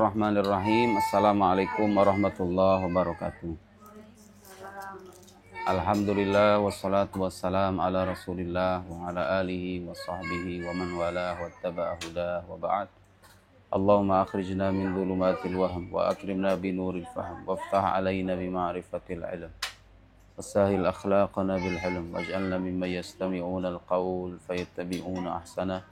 Bismillahirrahmanirrahim. Assalamualaikum warahmatullahi wabarakatuh. Alhamdulillah wassalatu wassalam ala Rasulillah wa ala alihi wa sahbihi wa man walah wa taba'a hudah wa ba'd. Allahumma akhrijna min dhulumatil wahm wa akrimna bi nuril fahm waftah alaina bi ma'rifatil ilm. Wasahil akhlaqana bil hilm waj'alna mimman yastami'una al-qawl fayattabi'una ahsana.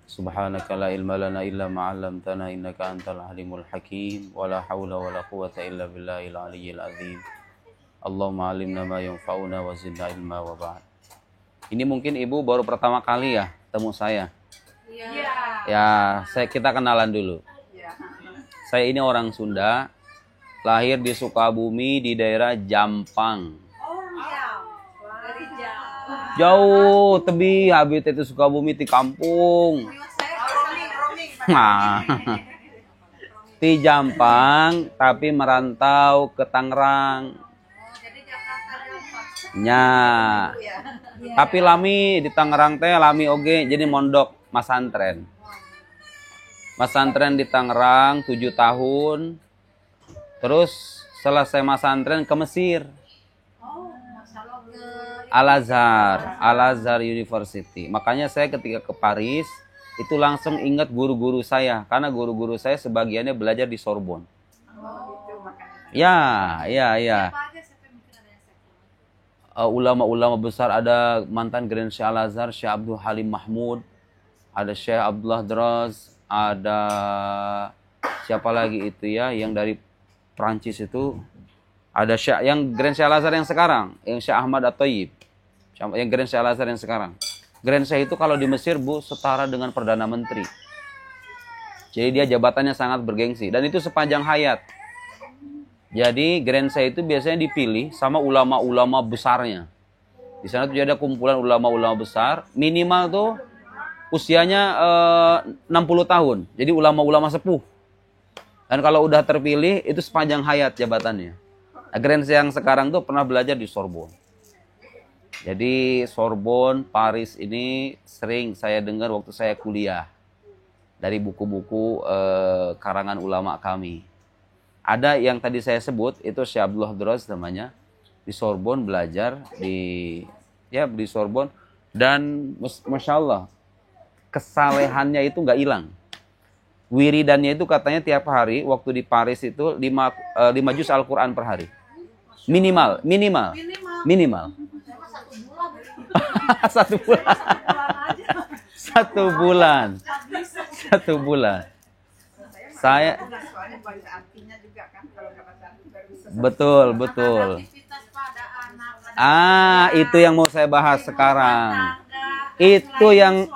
Subhanaka la ilma lana illa ma 'allamtana innaka antal alimul hakim wa la haula wa la quwwata illa billahil aliyyil azim. Allahumma 'allimna ma yanfa'una wa zidna ilma wa ba'd. Ini mungkin Ibu baru pertama kali ya temu saya. Iya. Ya, kita kenalan dulu. Saya ini orang Sunda, lahir di Sukabumi di daerah Jampang. Dari Jawa. Jauh tebi habis itu Sukabumi di kampung. Nah, di Jampang tapi merantau ke Tangerang. Jadi Jakarta Jampang. Nya. Tapi lami di Tangerang teh lami oge jadi mondok masantren. Masantren di Tangerang 7 tahun. Terus selesai masantren ke Mesir. Al-Azhar University. Makanya saya ketika ke Paris itu langsung ingat guru-guru saya karena guru-guru saya sebagiannya belajar di Sorbonne. Ya. Ulama-ulama besar ada mantan Grand Syekh Al-Azhar, Syekh Abdul Halim Mahmud, ada Syekh Abdullah Draz, ada siapa lagi itu ya yang dari Prancis itu, ada Syekh yang Grand Syekh Al-Azhar yang sekarang, yang Syekh Ahmad At-Thayyib, yang Grand Syekh Al-Azhar yang sekarang. Grand Syekh itu kalau di Mesir Bu setara dengan Perdana Menteri. Jadi dia jabatannya sangat bergengsi dan itu sepanjang hayat. Jadi Grand Syekh itu biasanya dipilih sama ulama-ulama besarnya. Di sana tuh ada kumpulan ulama-ulama besar, minimal tuh usianya 60 tahun. Jadi ulama-ulama sepuh. Dan kalau udah terpilih itu sepanjang hayat jabatannya. Nah, Grand Syekh yang sekarang tuh pernah belajar di Sorbonne. Jadi Sorbonne, Paris ini sering saya dengar waktu saya kuliah. Dari buku-buku karangan ulama kami. Ada yang tadi saya sebut, itu Syekh Abdullah Draz namanya. Di Sorbonne belajar, di Sorbonne. Dan Masya Allah, kesalehannya itu nggak hilang. Wiridannya itu katanya tiap hari, waktu di Paris itu 5 juz Al-Quran per hari. Minimal. Satu bulan. Saya betul. Itu yang mau saya bahas sekarang. Itu yang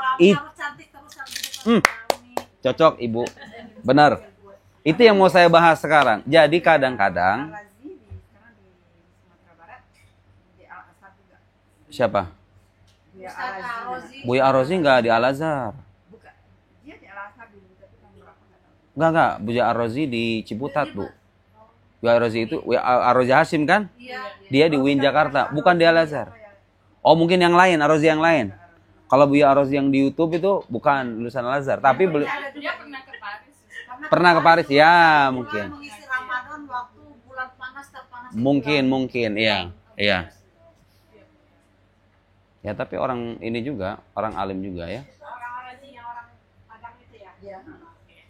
cocok Ibu. Benar. Itu yang mau saya bahas sekarang. Jadi kadang-kadang siapa? Buya Ar-Razi enggak di Al-Azhar. Enggak. Buya Ar-Razi di Ciputat, Bu. Buya Ar-Razi itu Ar-Razi Hasim kan? Dia di UIN Jakarta, bukan di Al-Azhar. Oh, mungkin yang lain, Ar-Razi yang lain. Kalau Buya Ar-Razi yang di YouTube itu bukan lulusan Al-Azhar, tapi Dia pernah ke Paris. Pernah ke Paris ya, mungkin. Mengisi Ramadan waktu bulan panas terpanas. Mungkin, iya. Ya, tapi orang ini juga, orang alim juga ya. Orang-orang yang orang Padang itu ya.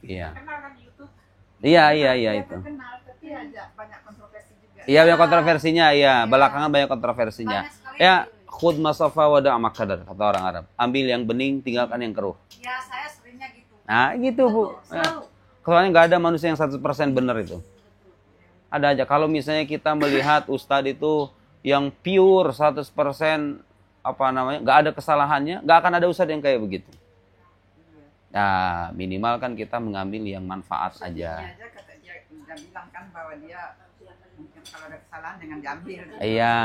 Iya. Kenal kan di YouTube. Iya itu. Kenal, tapi ada banyak kontroversi juga. Iya, banyak kontroversinya, iya. Belakangan banyak kontroversinya. Ya, khud masafa wa da' makadar, kata orang Arab. Ambil yang bening, tinggalkan yang keruh. Ya, saya seringnya gitu. Nah, gitu, Bu. Ya. Soalnya nggak ada manusia yang 100% benar itu. Ada aja. Kalau misalnya kita melihat ustadz itu yang pure 100% nggak ada kesalahannya, nggak akan ada ustadz yang kayak begitu. Nah, minimal kan kita mengambil yang manfaat aja. Dia bilang kan bahwa dia mungkin kalau ada kesalahan jangan diambil. Iya,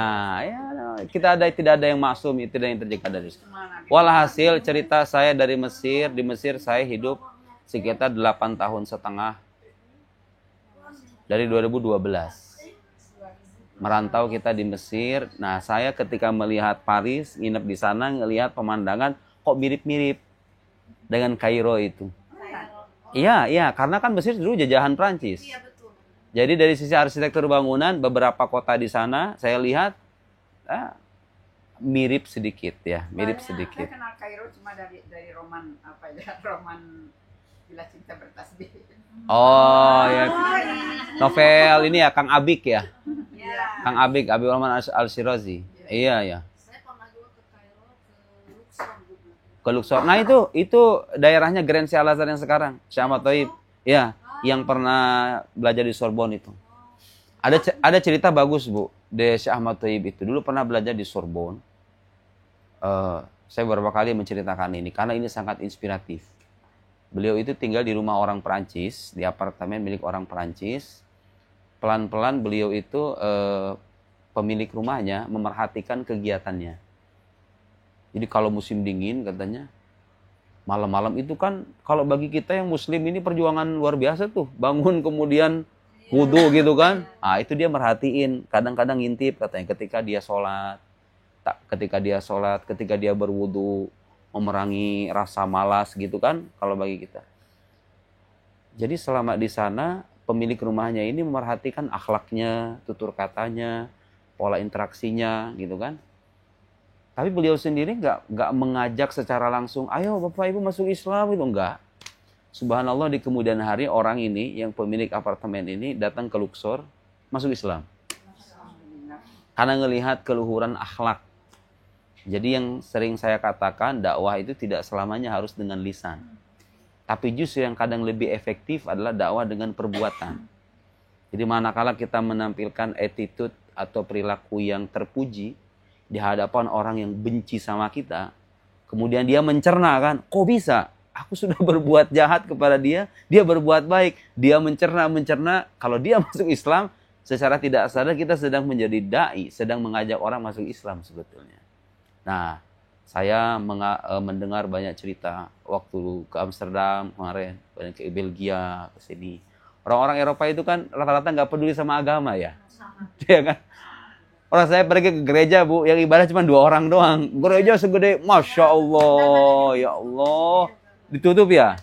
tidak ada yang maksum, tidak ada yang terjaga dari itu. Walhasil cerita saya dari Mesir, di Mesir saya hidup sekitar 8 tahun setengah dari 2012. Merantau kita di Mesir. Nah, saya ketika melihat Paris, nginep di sana, ngelihat pemandangan kok mirip-mirip dengan Kairo itu. Iya, iya, karena kan Mesir dulu jajahan Prancis. Iya betul. Jadi dari sisi arsitektur bangunan, beberapa kota di sana saya lihat mirip sedikit ya, mirip Saya sedikit. kenal Kairo cuma dari roman apa ya, roman Bila Cinta Bertasbih. Oh ya, novel ini ya Kang Abik ya, Iya. Kang Abik, Abik Rahman Al-Shirazi. Iya ya, Saya pernah juga ke Kairo, ke Luxor juga. ke Luxor. Nah itu daerahnya Grand Syekh Al-Azhar yang sekarang, Syekh Ahmad Thaib. Ya, yang pernah belajar di Sorbonne itu. Ada cerita bagus Bu, de Syekh Ahmad Thaib itu dulu pernah belajar di Sorbonne. Saya beberapa kali menceritakan ini karena ini sangat inspiratif. Beliau itu tinggal di rumah orang Perancis, di apartemen milik orang Perancis. Pelan-pelan beliau itu pemilik rumahnya memerhatikan kegiatannya. Jadi kalau musim dingin katanya, malam-malam itu kan kalau bagi kita yang muslim ini perjuangan luar biasa tuh. Bangun kemudian wudhu gitu kan. Ah itu dia merhatiin, kadang-kadang ngintip katanya ketika dia sholat. Ketika dia berwudhu, memerangi rasa malas gitu kan kalau bagi kita. Jadi selama di sana pemilik rumahnya ini memerhatikan akhlaknya, tutur katanya, pola interaksinya gitu kan. Tapi beliau sendiri nggak mengajak secara langsung, ayo bapak ibu masuk Islam gitu, enggak. Subhanallah di kemudian hari orang ini yang pemilik apartemen ini datang ke Luxor masuk Islam. Karena ngelihat keluhuran akhlak. Jadi yang sering saya katakan dakwah itu tidak selamanya harus dengan lisan. Tapi justru yang kadang lebih efektif adalah dakwah dengan perbuatan. Jadi manakala kita menampilkan attitude atau perilaku yang terpuji di hadapan orang yang benci sama kita, kemudian dia mencerna kan, kok bisa? Aku sudah berbuat jahat kepada dia, dia berbuat baik. Dia mencerna, kalau dia masuk Islam, secara tidak sadar kita sedang menjadi dai, sedang mengajak orang masuk Islam sebetulnya. Nah, saya mendengar banyak cerita waktu ke Amsterdam kemarin, ke Belgia, ke sini. Orang-orang Eropa itu kan rata-rata nggak peduli sama agama ya. Iya kan? Orang saya pergi ke gereja Bu, yang ibadah cuma 2 orang doang. Gereja segede, Masya Allah, ya Allah. Ditutup ya.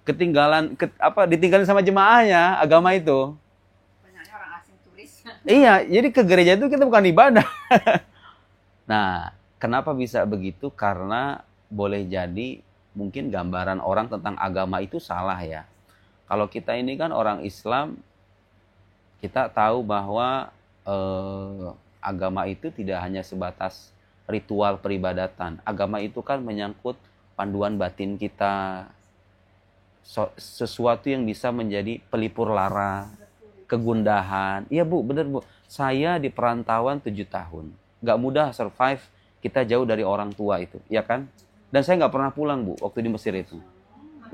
Ditinggalin sama jemaahnya agama itu. Banyaknya orang asing turis. Iya, jadi ke gereja itu kita bukan ibadah. Nah, kenapa bisa begitu? Karena boleh jadi mungkin gambaran orang tentang agama itu salah ya. Kalau kita ini kan orang Islam, kita tahu bahwa agama itu tidak hanya sebatas ritual peribadatan. Agama itu kan menyangkut panduan batin kita, sesuatu yang bisa menjadi pelipur lara, kegundahan. Iya Bu, benar Bu. Saya di perantauan 7 tahun. Gak mudah survive, kita jauh dari orang tua itu, ya kan? Dan saya nggak pernah pulang Bu, waktu di Mesir itu.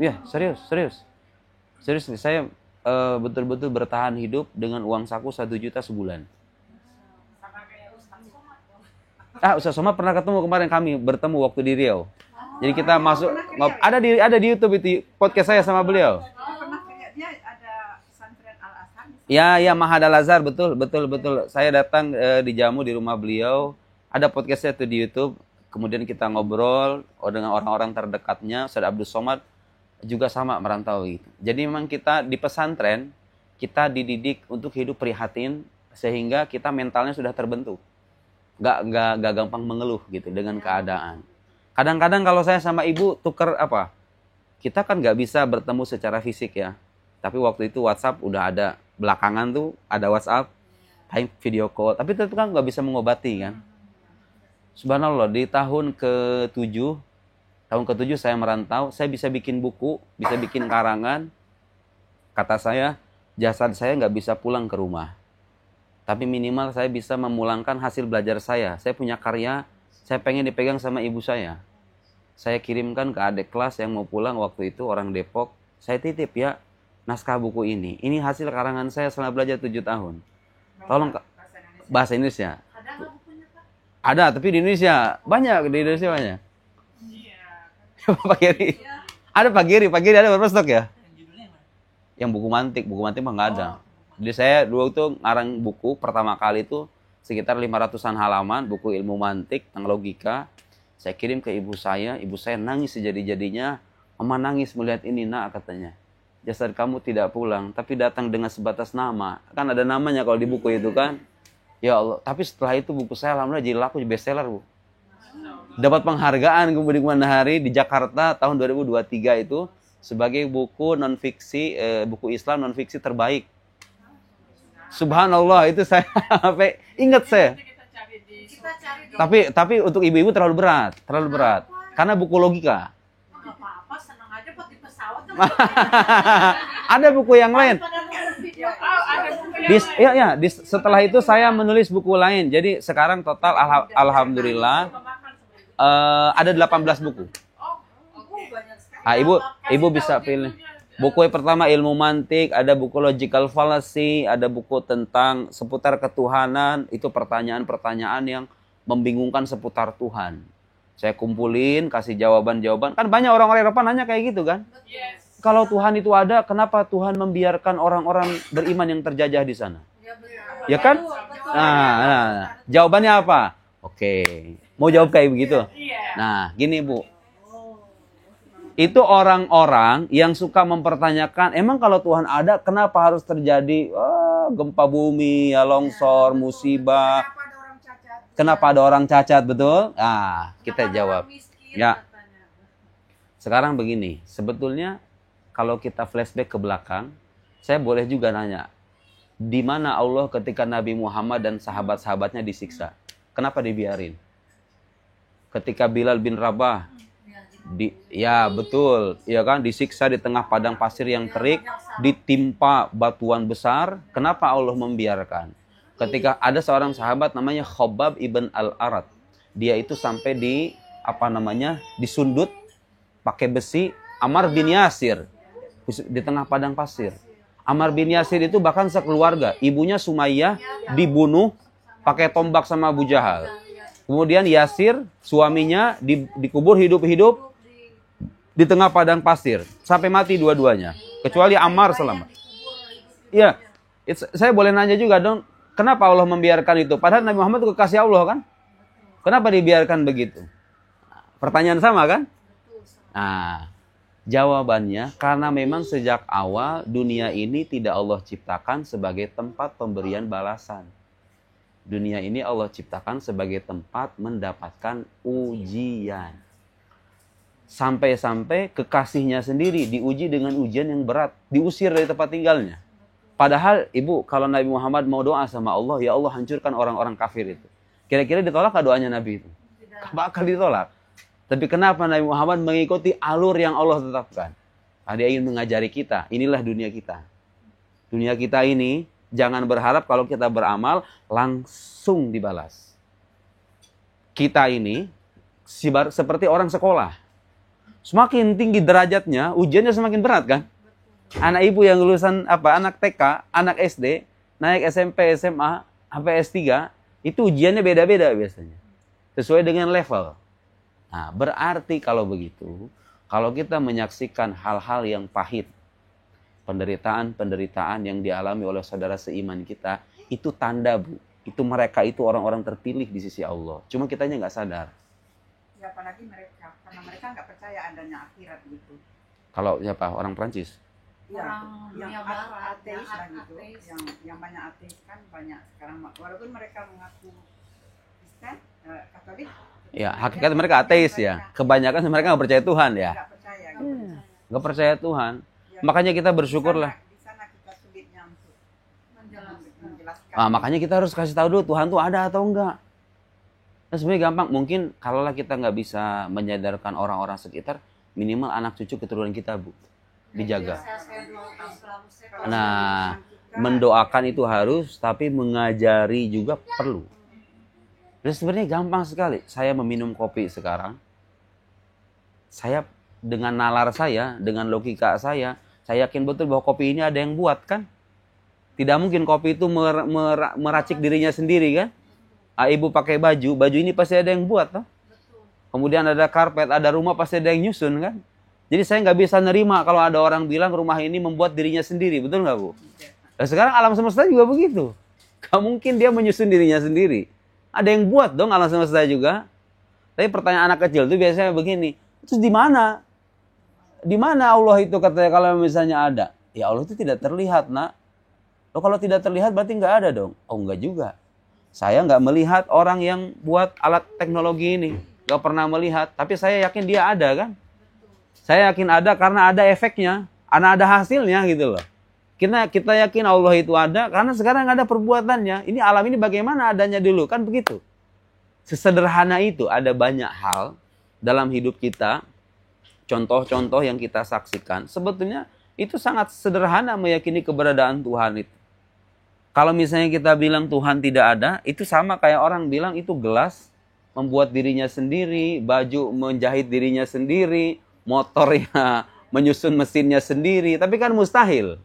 Iya, serius. Saya betul-betul bertahan hidup dengan uang saku 1 juta sebulan. Ustaz Somad pernah ketemu kemarin, kami bertemu waktu di Riau. Jadi kita masuk, ada di YouTube itu podcast saya sama beliau. Pernah lihat dia ada pesantren Al-Azhar. Ya, Mahad Al-Azhar, betul. Saya datang dijamu di rumah beliau. Ada podcastnya tuh di YouTube. Kemudian kita ngobrol dengan orang-orang terdekatnya. Ustaz Abdul Somad juga sama merantau gitu. Jadi memang kita di pesantren, kita dididik untuk hidup prihatin sehingga kita mentalnya sudah terbentuk. Gak gampang mengeluh gitu dengan keadaan. Kadang-kadang kalau saya sama ibu tuker apa, kita kan gak bisa bertemu secara fisik ya. Tapi waktu itu WhatsApp udah ada, belakangan tuh ada WhatsApp, video call. Tapi itu kan gak bisa mengobati kan. Subhanallah, di tahun ke-7 saya merantau, saya bisa bikin buku, bisa bikin karangan. Kata saya, jasad saya nggak bisa pulang ke rumah. Tapi minimal saya bisa memulangkan hasil belajar saya. Saya punya karya, saya pengen dipegang sama ibu saya. Saya kirimkan ke adik kelas yang mau pulang waktu itu, orang Depok. Saya titip ya, naskah buku ini. Ini hasil karangan saya selama belajar 7 tahun. Tolong, bahasa Indonesia. Ada nggak bukunya Pak? Ada, tapi di Indonesia. Banyak, di Indonesia banyak. Pak Giri. Ada Pak Giri ada berapa stok ya? Yang buku mantik mah nggak ada. Jadi saya dulu tuh ngarang buku pertama kali itu sekitar 500-an halaman, buku ilmu mantik tentang logika. Saya kirim ke ibu saya nangis sejadi-jadinya. Mama nangis melihat ini nak, katanya. jasad kamu tidak pulang, tapi datang dengan sebatas nama. Kan ada namanya kalau di buku itu kan. Ya Allah, tapi setelah itu buku saya alhamdulillah jadi laku, jadi bestseller, Bu. Dapat penghargaan kemudian hari di Jakarta tahun 2023 itu sebagai buku non-fiksi, buku Islam non-fiksi terbaik. Subhanallah, itu saya sampai ingat saya. Kita cari di Tapi untuk ibu-ibu terlalu berat. Karena buku logika. nggak apa-apa, senang aja buat di pesawat. Ada buku yang lain. Pada nonton video. Ada buku yang Setelah itu saya menulis buku lain. Jadi sekarang total alhamdulillah ada 18 buku. banyak sekali. Ibu bisa pilih. Buku yang pertama ilmu mantik, ada buku logical fallacy, ada buku tentang seputar ketuhanan, itu pertanyaan-pertanyaan yang membingungkan seputar Tuhan. Saya kumpulin, kasih jawaban-jawaban. Kan banyak orang-orang Eropa nanya kayak gitu kan. Kalau Tuhan itu ada, kenapa Tuhan membiarkan orang-orang beriman yang terjajah di sana? Ya kan? Nah, jawabannya apa? Oke, mau jawab kayak begitu? Nah, gini Bu. Itu orang-orang yang suka mempertanyakan, emang kalau Tuhan ada, kenapa harus terjadi gempa bumi, ya longsor, musibah? Kenapa ada orang cacat, betul? Nah, kita jawab. Ya. Sekarang begini, sebetulnya kalau kita flashback ke belakang, saya boleh juga nanya, di mana Allah ketika Nabi Muhammad dan sahabat-sahabatnya disiksa? Kenapa dibiarin? Ketika Bilal bin Rabah ya betul, ya kan, disiksa di tengah padang pasir yang terik, ditimpa batuan besar. Kenapa Allah membiarkan? Ketika ada seorang sahabat namanya Khobab ibn al-Arat, dia itu sampai disundut pakai besi. Ammar bin Yasir di tengah padang pasir. Ammar bin Yasir itu bahkan sekeluarga, ibunya Sumayyah dibunuh pakai tombak sama Abu Jahal. Kemudian Yasir, suaminya dikubur hidup-hidup di tengah padang pasir sampai mati dua-duanya, kecuali Ammar selamat. Iya, saya boleh nanya juga dong, kenapa Allah membiarkan itu? Padahal Nabi Muhammad itu kekasih Allah kan? Kenapa dibiarkan begitu? Pertanyaan sama kan? Nah, jawabannya karena memang sejak awal dunia ini tidak Allah ciptakan sebagai tempat pemberian balasan. Dunia ini Allah ciptakan sebagai tempat mendapatkan ujian. Sampai-sampai kekasihnya sendiri diuji dengan ujian yang berat. Diusir dari tempat tinggalnya. Padahal Ibu, kalau Nabi Muhammad mau doa sama Allah, ya Allah hancurkan orang-orang kafir itu. Kira-kira ditolak gak doanya Nabi itu? Gak bakal ditolak. Tapi kenapa Nabi Muhammad mengikuti alur yang Allah tetapkan? Dia ingin mengajari kita, inilah dunia kita. Dunia kita ini, jangan berharap kalau kita beramal, langsung dibalas. Kita ini, seperti orang sekolah. Semakin tinggi derajatnya, ujiannya semakin berat kan? Anak ibu yang lulusan anak TK, anak SD, naik SMP, SMA, sampai S3, itu ujiannya beda-beda biasanya. Sesuai dengan level. Nah, berarti kalau begitu, kalau kita menyaksikan hal-hal yang pahit, penderitaan-penderitaan yang dialami oleh saudara seiman kita, itu tanda, Bu. Itu mereka itu orang-orang terpilih di sisi Allah. Cuma kitanya nggak sadar. Ya, apalagi mereka, karena mereka nggak percaya adanya akhirat gitu. Kalau siapa? Orang Prancis? Ya, Orang yang dunia barat, ateis lah gitu, ateis. yang banyak ateis kan banyak sekarang. Walaupun mereka mengaku Kristen, Katolik. Ya, hakikat mereka ateis ya. Kebanyakan mereka nggak percaya Tuhan ya. Nggak percaya gitu. Nggak percaya Tuhan. Ya, Makanya kita bersyukurlah. Di sana kita sulitnya untuk menjelaskan. Makanya kita harus kasih tahu dulu Tuhan tuh ada atau enggak. Nah, sebenarnya gampang. Mungkin kalaulah kita nggak bisa menyadarkan orang-orang sekitar, minimal anak cucu keturunan kita, Bu, dijaga. Nah, mendoakan itu harus, tapi mengajari juga perlu. Dan sebenarnya gampang sekali. Saya meminum kopi sekarang. Saya dengan nalar saya, dengan logika saya yakin betul bahwa kopi ini ada yang buat kan? Tidak mungkin kopi itu meracik dirinya sendiri kan? Ibu pakai baju ini pasti ada yang buat toh. Kemudian ada karpet, ada rumah pasti ada yang nyusun kan? Jadi saya nggak bisa nerima kalau ada orang bilang rumah ini membuat dirinya sendiri, betul nggak Bu? Nah, sekarang alam semesta juga begitu. Gak mungkin dia menyusun dirinya sendiri. Ada yang buat dong alam semesta juga. Tapi pertanyaan anak kecil itu biasanya begini, terus di mana? di mana Allah itu katanya kalau misalnya ada? Ya Allah itu tidak terlihat, nak. Loh, kalau tidak terlihat berarti nggak ada dong. Oh, nggak juga. Saya nggak melihat orang yang buat alat teknologi ini. Nggak pernah melihat. Tapi saya yakin dia ada kan. Saya yakin ada karena ada efeknya. Ada hasilnya gitu loh. Kita yakin Allah itu ada karena sekarang ada perbuatannya. Ini alam ini bagaimana adanya dulu. Kan begitu. Sesederhana itu ada banyak hal dalam hidup kita. Contoh-contoh yang kita saksikan. Sebetulnya itu sangat sederhana meyakini keberadaan Tuhan itu. Kalau misalnya kita bilang Tuhan tidak ada, itu sama kayak orang bilang itu gelas membuat dirinya sendiri, baju menjahit dirinya sendiri, motornya menyusun mesinnya sendiri. Tapi kan mustahil.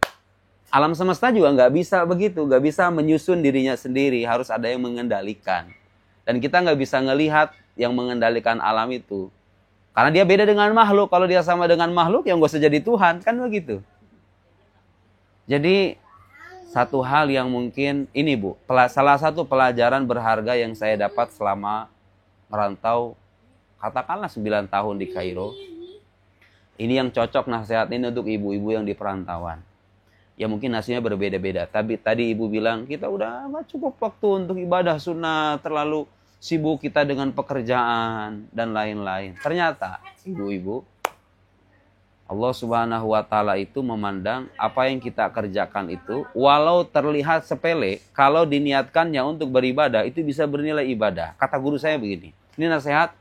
Alam semesta juga nggak bisa begitu, nggak bisa menyusun dirinya sendiri. Harus ada yang mengendalikan. Dan kita nggak bisa ngelihat yang mengendalikan alam itu. Karena dia beda dengan makhluk. Kalau dia sama dengan makhluk, ya nggak usah jadi Tuhan. Kan begitu. Jadi satu hal yang mungkin ini Bu, salah satu pelajaran berharga yang saya dapat selama merantau katakanlah 9 tahun di Kairo. Ini yang cocok nasihat ini untuk ibu-ibu yang di perantauan. Ya mungkin nasinya berbeda-beda. Tapi tadi ibu bilang kita udah gak cukup waktu untuk ibadah sunnah, terlalu sibuk kita dengan pekerjaan dan lain-lain. Ternyata ibu-ibu, Allah Subhanahu wa Ta'ala itu memandang apa yang kita kerjakan itu, walau terlihat sepele, kalau diniatkannya untuk beribadah, itu bisa bernilai ibadah. Kata guru saya begini, ini nasihat,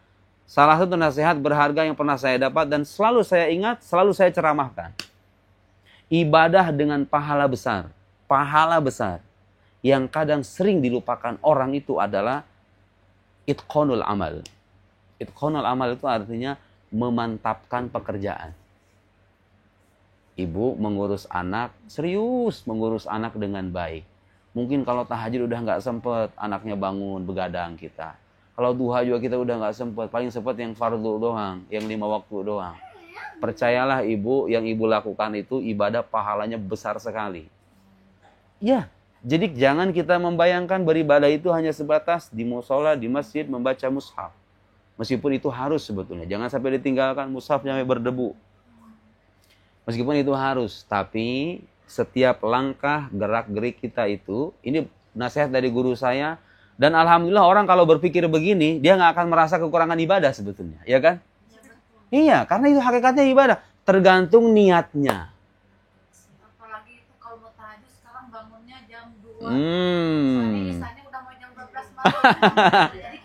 salah satu nasihat berharga yang pernah saya dapat dan selalu saya ingat, selalu saya ceramahkan. Ibadah dengan pahala besar, yang kadang sering dilupakan orang itu adalah itqanul amal. Itqanul amal itu artinya memantapkan pekerjaan. Ibu mengurus anak, serius mengurus anak dengan baik. Mungkin kalau tahajud udah nggak sempet, anaknya bangun begadang kita. Kalau duha juga kita udah nggak sempet, paling sempet yang fardu doang, yang 5 waktu doang. Percayalah ibu, yang ibu lakukan itu ibadah pahalanya besar sekali. Ya, jadi jangan kita membayangkan beribadah itu hanya sebatas di musola, di masjid, membaca mushaf. Meskipun itu harus sebetulnya, jangan sampai ditinggalkan mushafnya sampai berdebu. Meskipun itu harus, tapi setiap langkah gerak-gerik kita itu, ini nasihat dari guru saya, dan alhamdulillah orang kalau berpikir begini, dia nggak akan merasa kekurangan ibadah sebetulnya, ya kan? Iya, karena itu hakikatnya ibadah, tergantung niatnya. Apalagi itu kalau mau tahajud sekarang bangunnya jam 2. Misalnya udah mau jam 12 malam. Jadi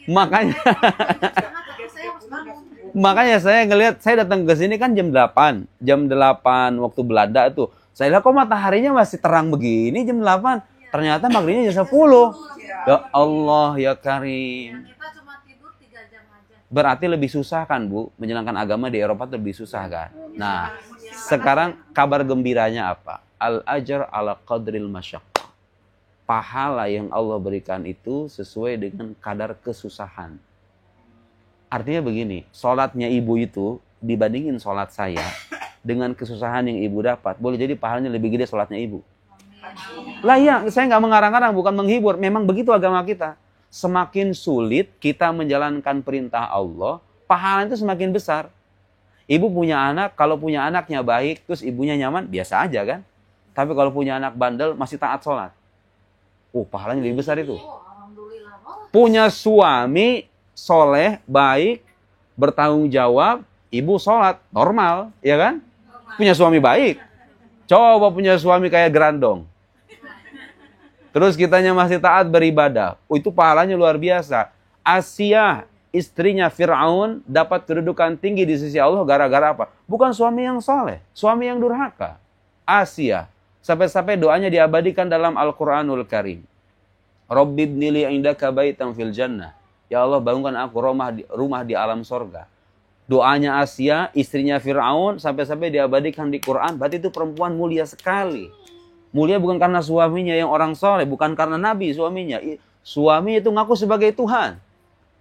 kita saya harus bangun. Makanya saya ngelihat, saya datang ke sini kan jam 8 waktu Belanda tuh. Saya lihat kok mataharinya masih terang begini jam 8. Ternyata maghribnya jam 10. Ya Allah ya Karim. Kita cuma tidur 3 jam aja. Berarti lebih susah kan Bu, menjalankan agama di Eropa lebih susah kan. Nah, sekarang kabar gembiranya apa? Al-ajr ala qadril masyaqqah. Pahala yang Allah berikan itu sesuai dengan kadar kesusahan. Artinya begini, sholatnya ibu itu dibandingin sholat saya dengan kesusahan yang ibu dapat, boleh jadi pahalanya lebih gede sholatnya ibu. Lah iya, saya nggak mengarang-arang, bukan menghibur. Memang begitu agama kita. Semakin sulit kita menjalankan perintah Allah, pahala itu semakin besar. Ibu punya anak, kalau punya anaknya baik, terus ibunya nyaman, biasa aja kan. Tapi kalau punya anak bandel, masih taat sholat. Pahalanya lebih besar itu. Punya suami soleh, baik, bertanggung jawab, ibu sholat, normal, ya kan? Punya suami baik. Coba punya suami kayak gerandong. Terus kitanya masih taat beribadah. Itu pahalanya luar biasa. Asia, istrinya Fir'aun, dapat kedudukan tinggi di sisi Allah gara-gara apa? Bukan suami yang soleh, suami yang durhaka. Asia. Sampai-sampai doanya diabadikan dalam Al-Quranul Karim. Rabbibnili indaka baitan fil jannah. Ya Allah, bangunkan aku rumah di alam sorga. Doanya Asia, istrinya Fir'aun, sampai-sampai diabadikan di Quran. Berarti itu perempuan mulia sekali. Mulia bukan karena suaminya yang orang soleh, bukan karena Nabi suaminya. Suaminya itu ngaku sebagai Tuhan.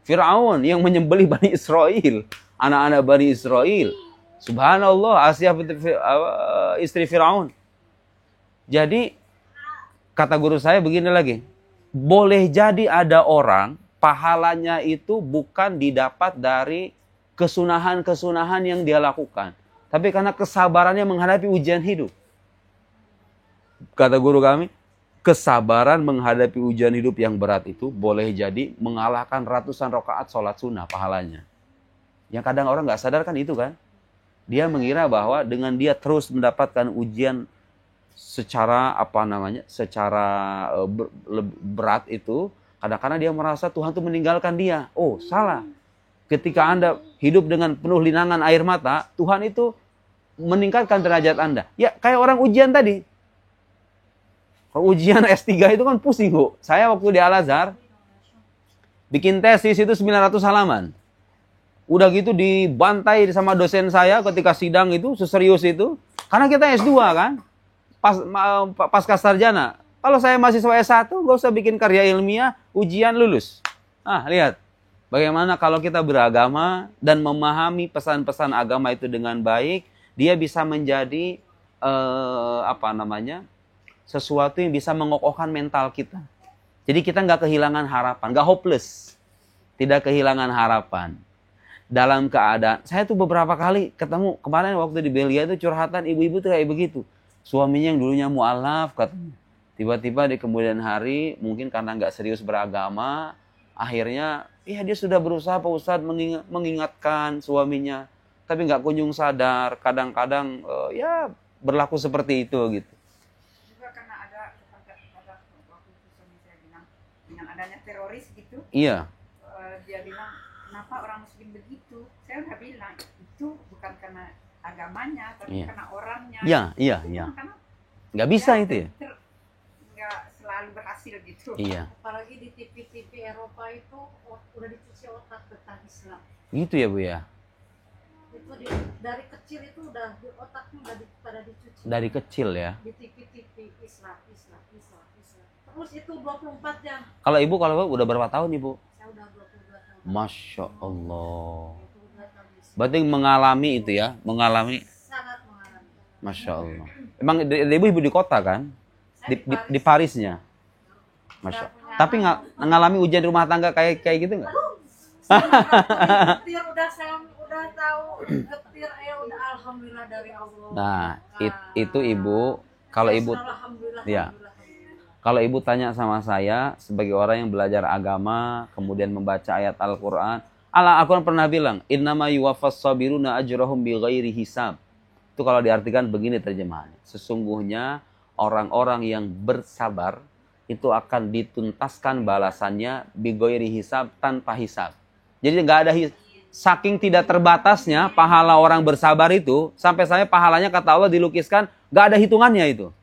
Fir'aun yang menyembelih Bani Israel. Anak-anak Bani Israel. Subhanallah, Asia istri Fir'aun. Jadi, kata guru saya begini lagi. Boleh jadi ada orang, pahalanya itu bukan didapat dari kesunahan-kesunahan yang dia lakukan. tapi karena kesabarannya menghadapi ujian hidup. Kata guru kami, kesabaran menghadapi ujian hidup yang berat itu boleh jadi mengalahkan ratusan rakaat sholat sunnah pahalanya. Yang kadang orang nggak sadar kan itu kan. Dia mengira bahwa dengan dia terus mendapatkan ujian secara berat itu, kadang-kadang dia merasa Tuhan itu meninggalkan dia. Oh, salah. Ketika Anda hidup dengan penuh linangan air mata, Tuhan itu meningkatkan derajat Anda. Ya, kayak orang ujian tadi. Kalau ujian S3 itu kan pusing, Bu. Saya waktu di Al-Azhar, bikin tesis itu 900 halaman. Udah gitu dibantai sama dosen saya ketika sidang itu, seserius itu. Karena kita S2 kan, pasca sarjana. Kalau saya mahasiswa S1, gak usah bikin karya ilmiah, ujian lulus. Ah, lihat. Bagaimana kalau kita beragama dan memahami pesan-pesan agama itu dengan baik, dia bisa menjadi sesuatu yang bisa mengokohkan mental kita. Jadi kita nggak kehilangan harapan, nggak hopeless, tidak kehilangan harapan. Dalam keadaan, saya tuh beberapa kali ketemu kemarin waktu di Belia itu curhatan ibu-ibu tuh kayak begitu. Suaminya yang dulunya mualaf, katanya, tiba-tiba di kemudian hari mungkin karena nggak serius beragama, akhirnya ya dia sudah berusaha Pak Ustadz mengingatkan suaminya, tapi nggak kunjung sadar. Kadang-kadang ya berlaku seperti itu gitu. Dengan adanya teroris gitu, Iya. Dia bilang kenapa orang muslim begitu. Saya udah bilang itu bukan karena agamanya, tapi karena orangnya. Iya. Karena Nggak bisa itu ya. Nggak selalu berhasil gitu. Iya. Apalagi di TV-TV Eropa itu udah dicuci otak tentang Islam. Gitu ya Bu ya. Itu dari kecil itu udah otaknya udah pada dicuci. Dari kecil ya. Di TV-TV Islam. Terus itu 24 jam. Kalau Ibu udah berapa tahun Ibu? Saya udah 22 tahun. Masya Allah. 22 tahun. Berarti mengalami itu ya, Sangat mengalami. Masya Allah. Emang ibu di kota kan? Di Parisnya. Masya Allah. Tapi nggak mengalami ujian rumah tangga kayak gitu nggak? Getir udah tahu getir udah alhamdulillah dari Allah. Nah, itu Ibu, kalau Ibu ya. Kalau Ibu tanya sama saya sebagai orang yang belajar agama, kemudian membaca ayat Al-Qur'an, Al-Qur'an pernah bilang, "Innama yuwaffas sabiruna ajrahum bighairi hisab." Itu kalau diartikan begini terjemahannya. Sesungguhnya orang-orang yang bersabar itu akan dituntaskan balasannya bighairi hisab, tanpa hisab. Jadi nggak ada saking tidak terbatasnya pahala orang bersabar itu, sampai saya pahalanya kata Allah dilukiskan, nggak ada hitungannya itu.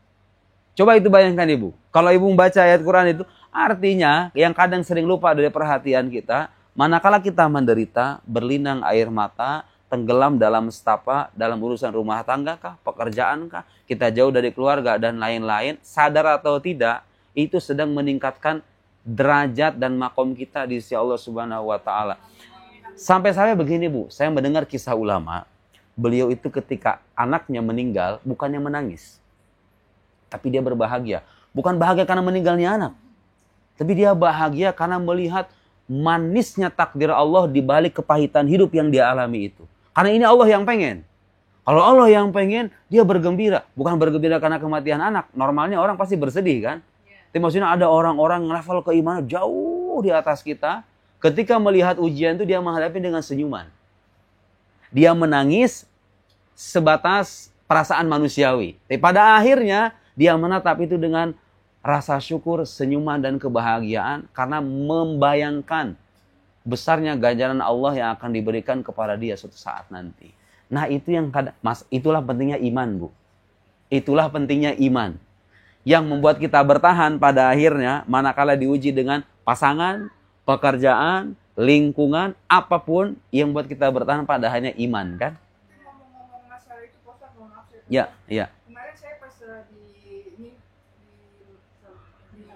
Coba itu bayangkan Ibu. Kalau Ibu membaca ayat Quran itu, artinya yang kadang sering lupa dari perhatian kita, manakala kita menderita, berlinang air mata, tenggelam dalam setapa, dalam urusan rumah tangga kah, pekerjaan kah, kita jauh dari keluarga dan lain-lain, sadar atau tidak, itu sedang meningkatkan derajat dan makom kita di sisi Allah Subhanahu wa taala. Sampai saya begini Bu, saya mendengar kisah ulama, beliau itu ketika anaknya meninggal bukannya menangis, tapi dia berbahagia. Bukan bahagia karena meninggalnya anak, tapi dia bahagia karena melihat manisnya takdir Allah di balik kepahitan hidup yang dia alami itu. Karena ini Allah yang pengen. Kalau Allah yang pengen, dia bergembira. Bukan bergembira karena kematian anak. Normalnya orang pasti bersedih kan. Tapi maksudnya ada orang-orang level keimanan jauh di atas kita. Ketika melihat ujian itu dia menghadapi dengan senyuman. Dia menangis sebatas perasaan manusiawi. Tapi pada akhirnya dia menatap itu dengan rasa syukur, senyuman, dan kebahagiaan karena membayangkan besarnya ganjaran Allah yang akan diberikan kepada dia suatu saat nanti. Nah itu yang itulah pentingnya iman Bu. Itulah pentingnya iman. Yang membuat kita bertahan pada akhirnya manakala diuji dengan pasangan, pekerjaan, lingkungan, apapun yang membuat kita bertahan pada hanya iman kan. Ngomong-ngomong masalah itu, Pak, mohon maaf. Ya. Kemarin saya pas di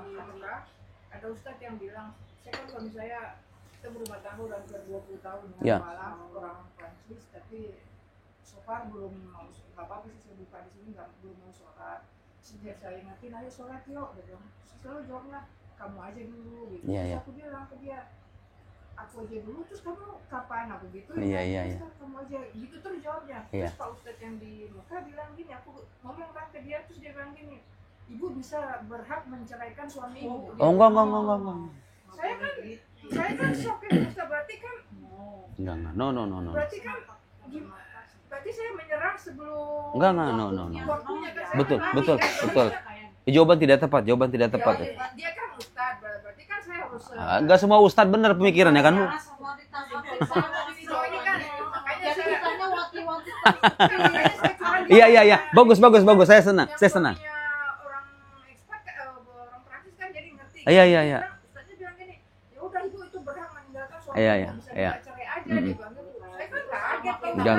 Mekah, ada ustadz yang bilang, saya kan suami saya, kita berumah tangga udah 20 tahun, malam orang Prancis, tapi so far belum mau, nggak apa-apa sih saya buka di sini, belum mau sholat. Sejak saya ingatin, ayo sholat yuk, dia bilang, selalu jawablah, kamu aja dulu, gitu. Terus aku bilang ke dia, aku aja dulu, terus kamu kapan? Aku gitu. Iya. Kamu aja gitu terus jawabnya. Iya. Terus Pak Ustadz yang di Mekah bilang gini, aku ngomong kan ke dia, terus dia bilang gini, ibu bisa berhak menceraikan suami ibu. Oh enggak. Saya kan shock ya, Ustadz, berarti kan Enggak. No. berarti kan gimana? Berarti saya menyerah sebelum Enggak, no. waktunya kan saya Betul. kan. Jawaban tidak tepat. Ya, dia kan Ustadz, berarti kan saya harus Enggak semua ustadz benar pemikirannya kan, Bu? soalnya kan makanya saya Iya. Bagus. Saya senang. punya orang ekspat, orang Prancis kan jadi ngerti. Iya. Ustaznya bilang gini, ya udah ibu itu berhak meninggalkan suami, Iya. bisa cerai aja. Dia bilang gitu. Saya kan kaget. Enggak.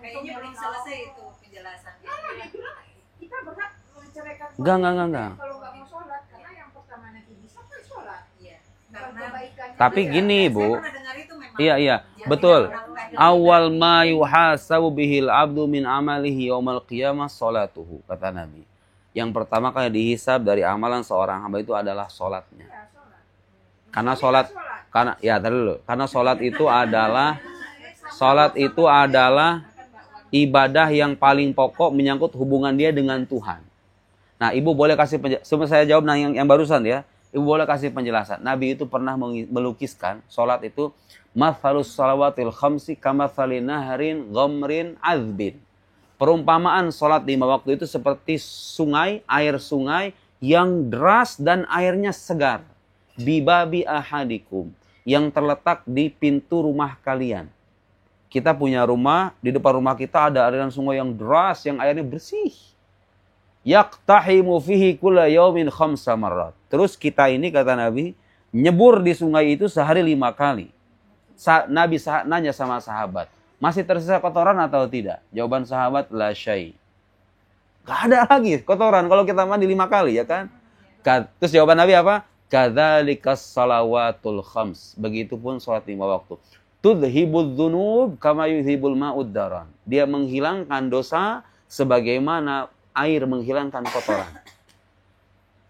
Kayaknya belum selesai itu penjelasannya. Dia bilang kita berhak menceraikan suami. Enggak. Kalau nggak mau sholat, karena yang pertamanya itu bisa kan sholat. Iya. Dan kebaikannya Tapi dia. gini, Bu. Saya pernah dengar itu memang. Iya, Dia betul. tidak melakukan hal Awal ma yuhasabu bihil abdu min amalihi yaumal qiyamah salatuhu, kata Nabi. Yang pertama kali dihisab dari amalan seorang hamba itu adalah sholatnya. Ya, sholat. Karena sholat itu adalah ibadah yang paling pokok menyangkut hubungan dia dengan Tuhan. Nah, Ibu boleh kasih sebelum saya jawab yang barusan ya. Ibu boleh kasih penjelasan. Nabi itu pernah melukiskan sholat itu mathalus salawatil khamsi kamathali naharin ghamrin azbin. Perumpamaan sholat 5 waktu itu seperti air sungai yang deras dan airnya segar. Bibabi ahadikum, yang terletak di pintu rumah kalian. Kita punya rumah, di depan rumah kita ada aliran sungai yang deras, yang airnya bersih. Yaqtahimu fihi kulla yaumin khamsa marrat. Terus kita ini, kata Nabi, nyebur di sungai itu sehari 5 kali. Nabi nanya sama sahabat, masih tersisa kotoran atau tidak? Jawaban sahabat, la syai. Gak ada lagi kotoran kalau kita mandi 5 kali, ya kan? Terus jawaban Nabi apa? Kadzalikas salawatul khams. Begitupun sholat 5 waktu. Tudhibudz dzunub kama yudhibul ma'ud daran. Dia menghilangkan dosa sebagaimana air menghilangkan kotoran.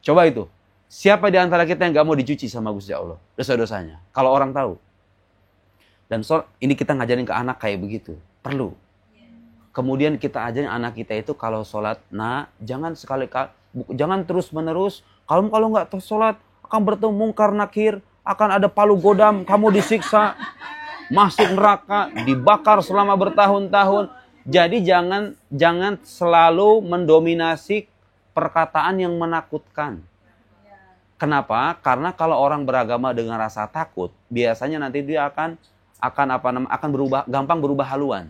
Coba itu. Siapa di antara kita yang gak mau dicuci sama Gusti Allah? Dosa-dosanya. Kalau orang tahu. Dan ini kita ngajarin ke anak kayak begitu. Perlu. Kemudian kita ajarin anak kita itu kalau sholat. Nah, jangan jangan terus-menerus. Kalau nggak sholat, akan bertemu mungkar nakir. Akan ada palu godam, kamu disiksa. Masuk neraka, dibakar selama bertahun-tahun. Jadi jangan selalu mendominasi perkataan yang menakutkan. Kenapa? Karena kalau orang beragama dengan rasa takut, biasanya nanti dia akan gampang berubah haluan.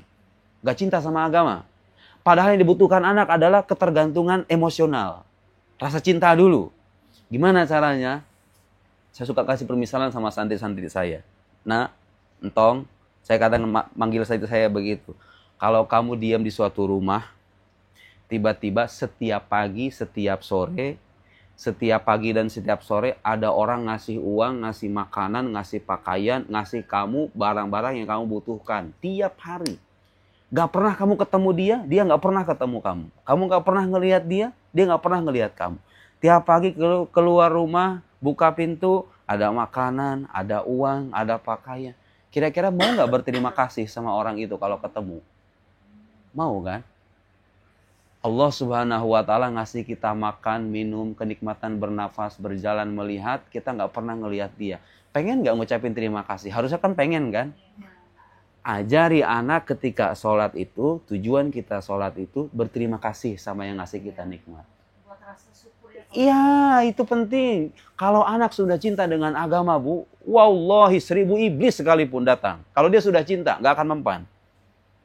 Gak cinta sama agama. Padahal yang dibutuhkan anak adalah ketergantungan emosional. Rasa cinta dulu. Gimana caranya? Saya suka kasih permisalan sama santri-santri saya. Nah, entong, saya kadang manggil saya begitu. Kalau kamu diam di suatu rumah, tiba-tiba setiap pagi, setiap pagi dan setiap sore ada orang ngasih uang, ngasih makanan, ngasih pakaian, ngasih kamu barang-barang yang kamu butuhkan. Tiap hari. Gak pernah kamu ketemu dia gak pernah ketemu kamu. Kamu gak pernah ngelihat dia gak pernah ngelihat kamu. Tiap pagi keluar rumah, buka pintu, ada makanan, ada uang, ada pakaian. Kira-kira mau gak berterima kasih sama orang itu kalau ketemu? Mau kan? Allah Subhanahu wa Ta'ala ngasih kita makan, minum, kenikmatan bernafas, berjalan, melihat, kita nggak pernah ngelihat dia. Pengen nggak ngucapin terima kasih? Harusnya kan pengen kan? Ajari anak ketika sholat itu, tujuan kita sholat itu berterima kasih sama yang ngasih kita nikmat. Iya, itu penting. Kalau anak sudah cinta dengan agama, Bu, wallahi 1000 iblis sekalipun datang. Kalau dia sudah cinta, nggak akan mempan.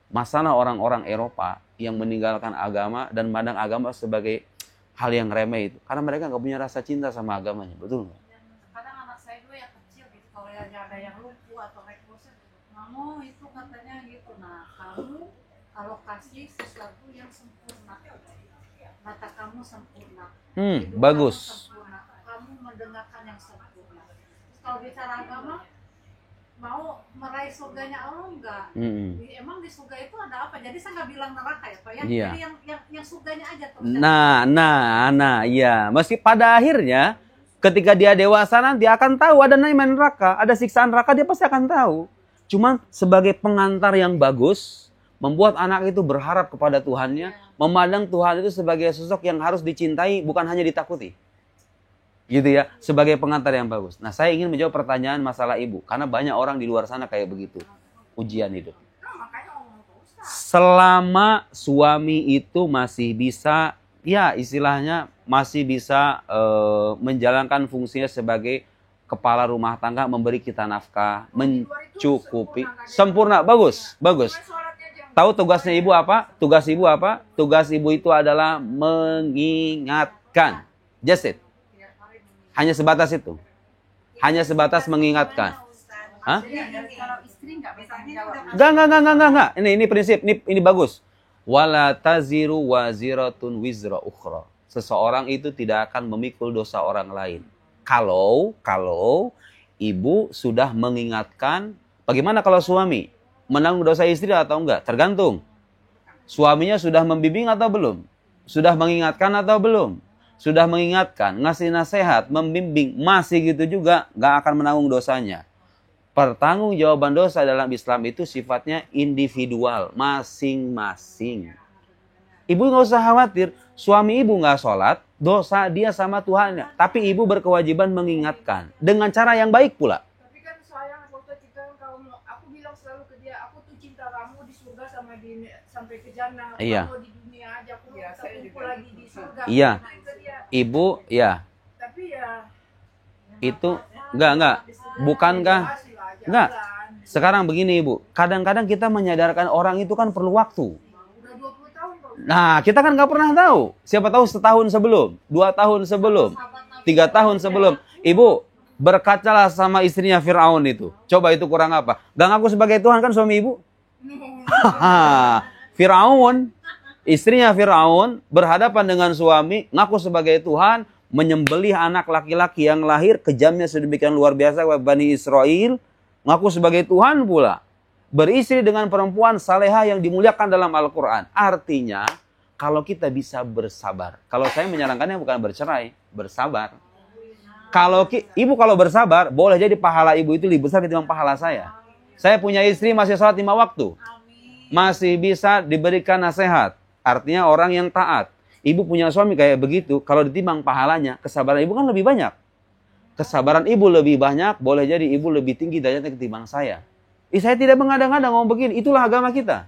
Masalah orang-orang Eropa yang meninggalkan agama dan memandang agama sebagai hal yang remeh itu. Karena mereka nggak punya rasa cinta sama agamanya. Betul nggak? Kadang anak saya dulu yang kecil gitu, kalau ada yang lumpuh atau rekosen, kamu itu katanya gitu. Nah, kamu kalau kasih sesuatu yang sempurna, mata kamu sempurna. Bagus. Kamu sempurna. Kamu mendengarkan yang sempurna. Kalau bicara agama, mau meraih surganya Allah enggak? Emang di surga itu ada apa? Jadi saya nggak bilang neraka ya Pak ya. Iya. Jadi yang surganya aja terus. Nah, ya. Meski pada akhirnya Ketika dia dewasa nanti akan tahu ada namanya neraka, ada siksaan neraka, dia pasti akan tahu. Cuman sebagai pengantar yang bagus, membuat anak itu berharap kepada Tuhannya, memandang Tuhan itu sebagai sosok yang harus dicintai, bukan hanya ditakuti. Gitu ya, sebagai pengantar yang bagus. Nah, saya ingin menjawab pertanyaan masalah ibu, karena banyak orang di luar sana kayak begitu. Ujian hidup. Selama suami itu masih bisa, ya istilahnya masih bisa menjalankan fungsinya sebagai kepala rumah tangga, memberi kita nafkah, mencukupi, sempurna, bagus, bagus. Tahu tugasnya ibu apa? Tugas ibu apa? Tugas ibu itu adalah mengingatkan. Just it. Hanya sebatas itu. Hanya sebatas mengingatkan. Hah? Kalau istri nggak bisa menjawab. Enggak. Ini prinsip, ini bagus. Wala taziru waziratun wizra ukhra. Seseorang itu tidak akan memikul dosa orang lain. Kalau ibu sudah mengingatkan, bagaimana kalau suami menanggung dosa istri atau enggak? Tergantung. Suaminya sudah membimbing atau belum? Sudah mengingatkan atau belum? Sudah mengingatkan, ngasih nasihat, membimbing, masih gitu juga, enggak akan menanggung dosanya. Pertanggungjawaban dosa dalam Islam itu sifatnya individual, masing-masing. Ibu nggak usah khawatir, suami ibu nggak sholat, dosa dia sama Tuhannya. Tapi ibu berkewajiban mengingatkan dengan cara yang baik pula. Tapi kan sayang waktu kita kalau aku bilang selalu ke dia, aku tuh cinta kamu di surga sama di sampai ke jannah. Iya. Kamu di dunia aja, aku mau kita kumpul lagi di surga. Iya. Dia. Ibu, ya. Tapi ya. Itu enggak. Bukankah? Enggak. Sekarang begini ibu, kadang-kadang kita menyadarkan orang itu kan perlu waktu. Udah 20 tahun kok. Nah, kita kan nggak pernah tahu. Siapa tahu setahun sebelum, 2 tahun sebelum, 3 tahun sebelum. Ibu, berkacalah sama istrinya Fir'aun itu. Coba itu kurang apa? Gak ngaku sebagai Tuhan kan suami ibu? Fir'aun, istrinya Fir'aun berhadapan dengan suami, ngaku sebagai Tuhan, menyembelih anak laki-laki yang lahir, kejamnya sedemikian luar biasa kepada Bani Israel, ngaku sebagai Tuhan pula. Beristri dengan perempuan saleha yang dimuliakan dalam Al-Quran. Artinya, kalau kita bisa bersabar. Kalau saya menyarankannya bukan bercerai, bersabar. Ibu kalau bersabar, boleh jadi pahala ibu itu lebih besar ketimbang pahala saya. Saya punya istri masih sholat 5 waktu. Masih bisa diberikan nasihat. Artinya orang yang taat. Ibu punya suami kayak begitu, kalau ditimbang pahalanya, kesabaran ibu kan lebih banyak. Kesabaran ibu lebih banyak, boleh jadi ibu lebih tinggi derajatnya ketimbang saya. Saya tidak mengada-ngada ngomong begini. Itulah agama kita.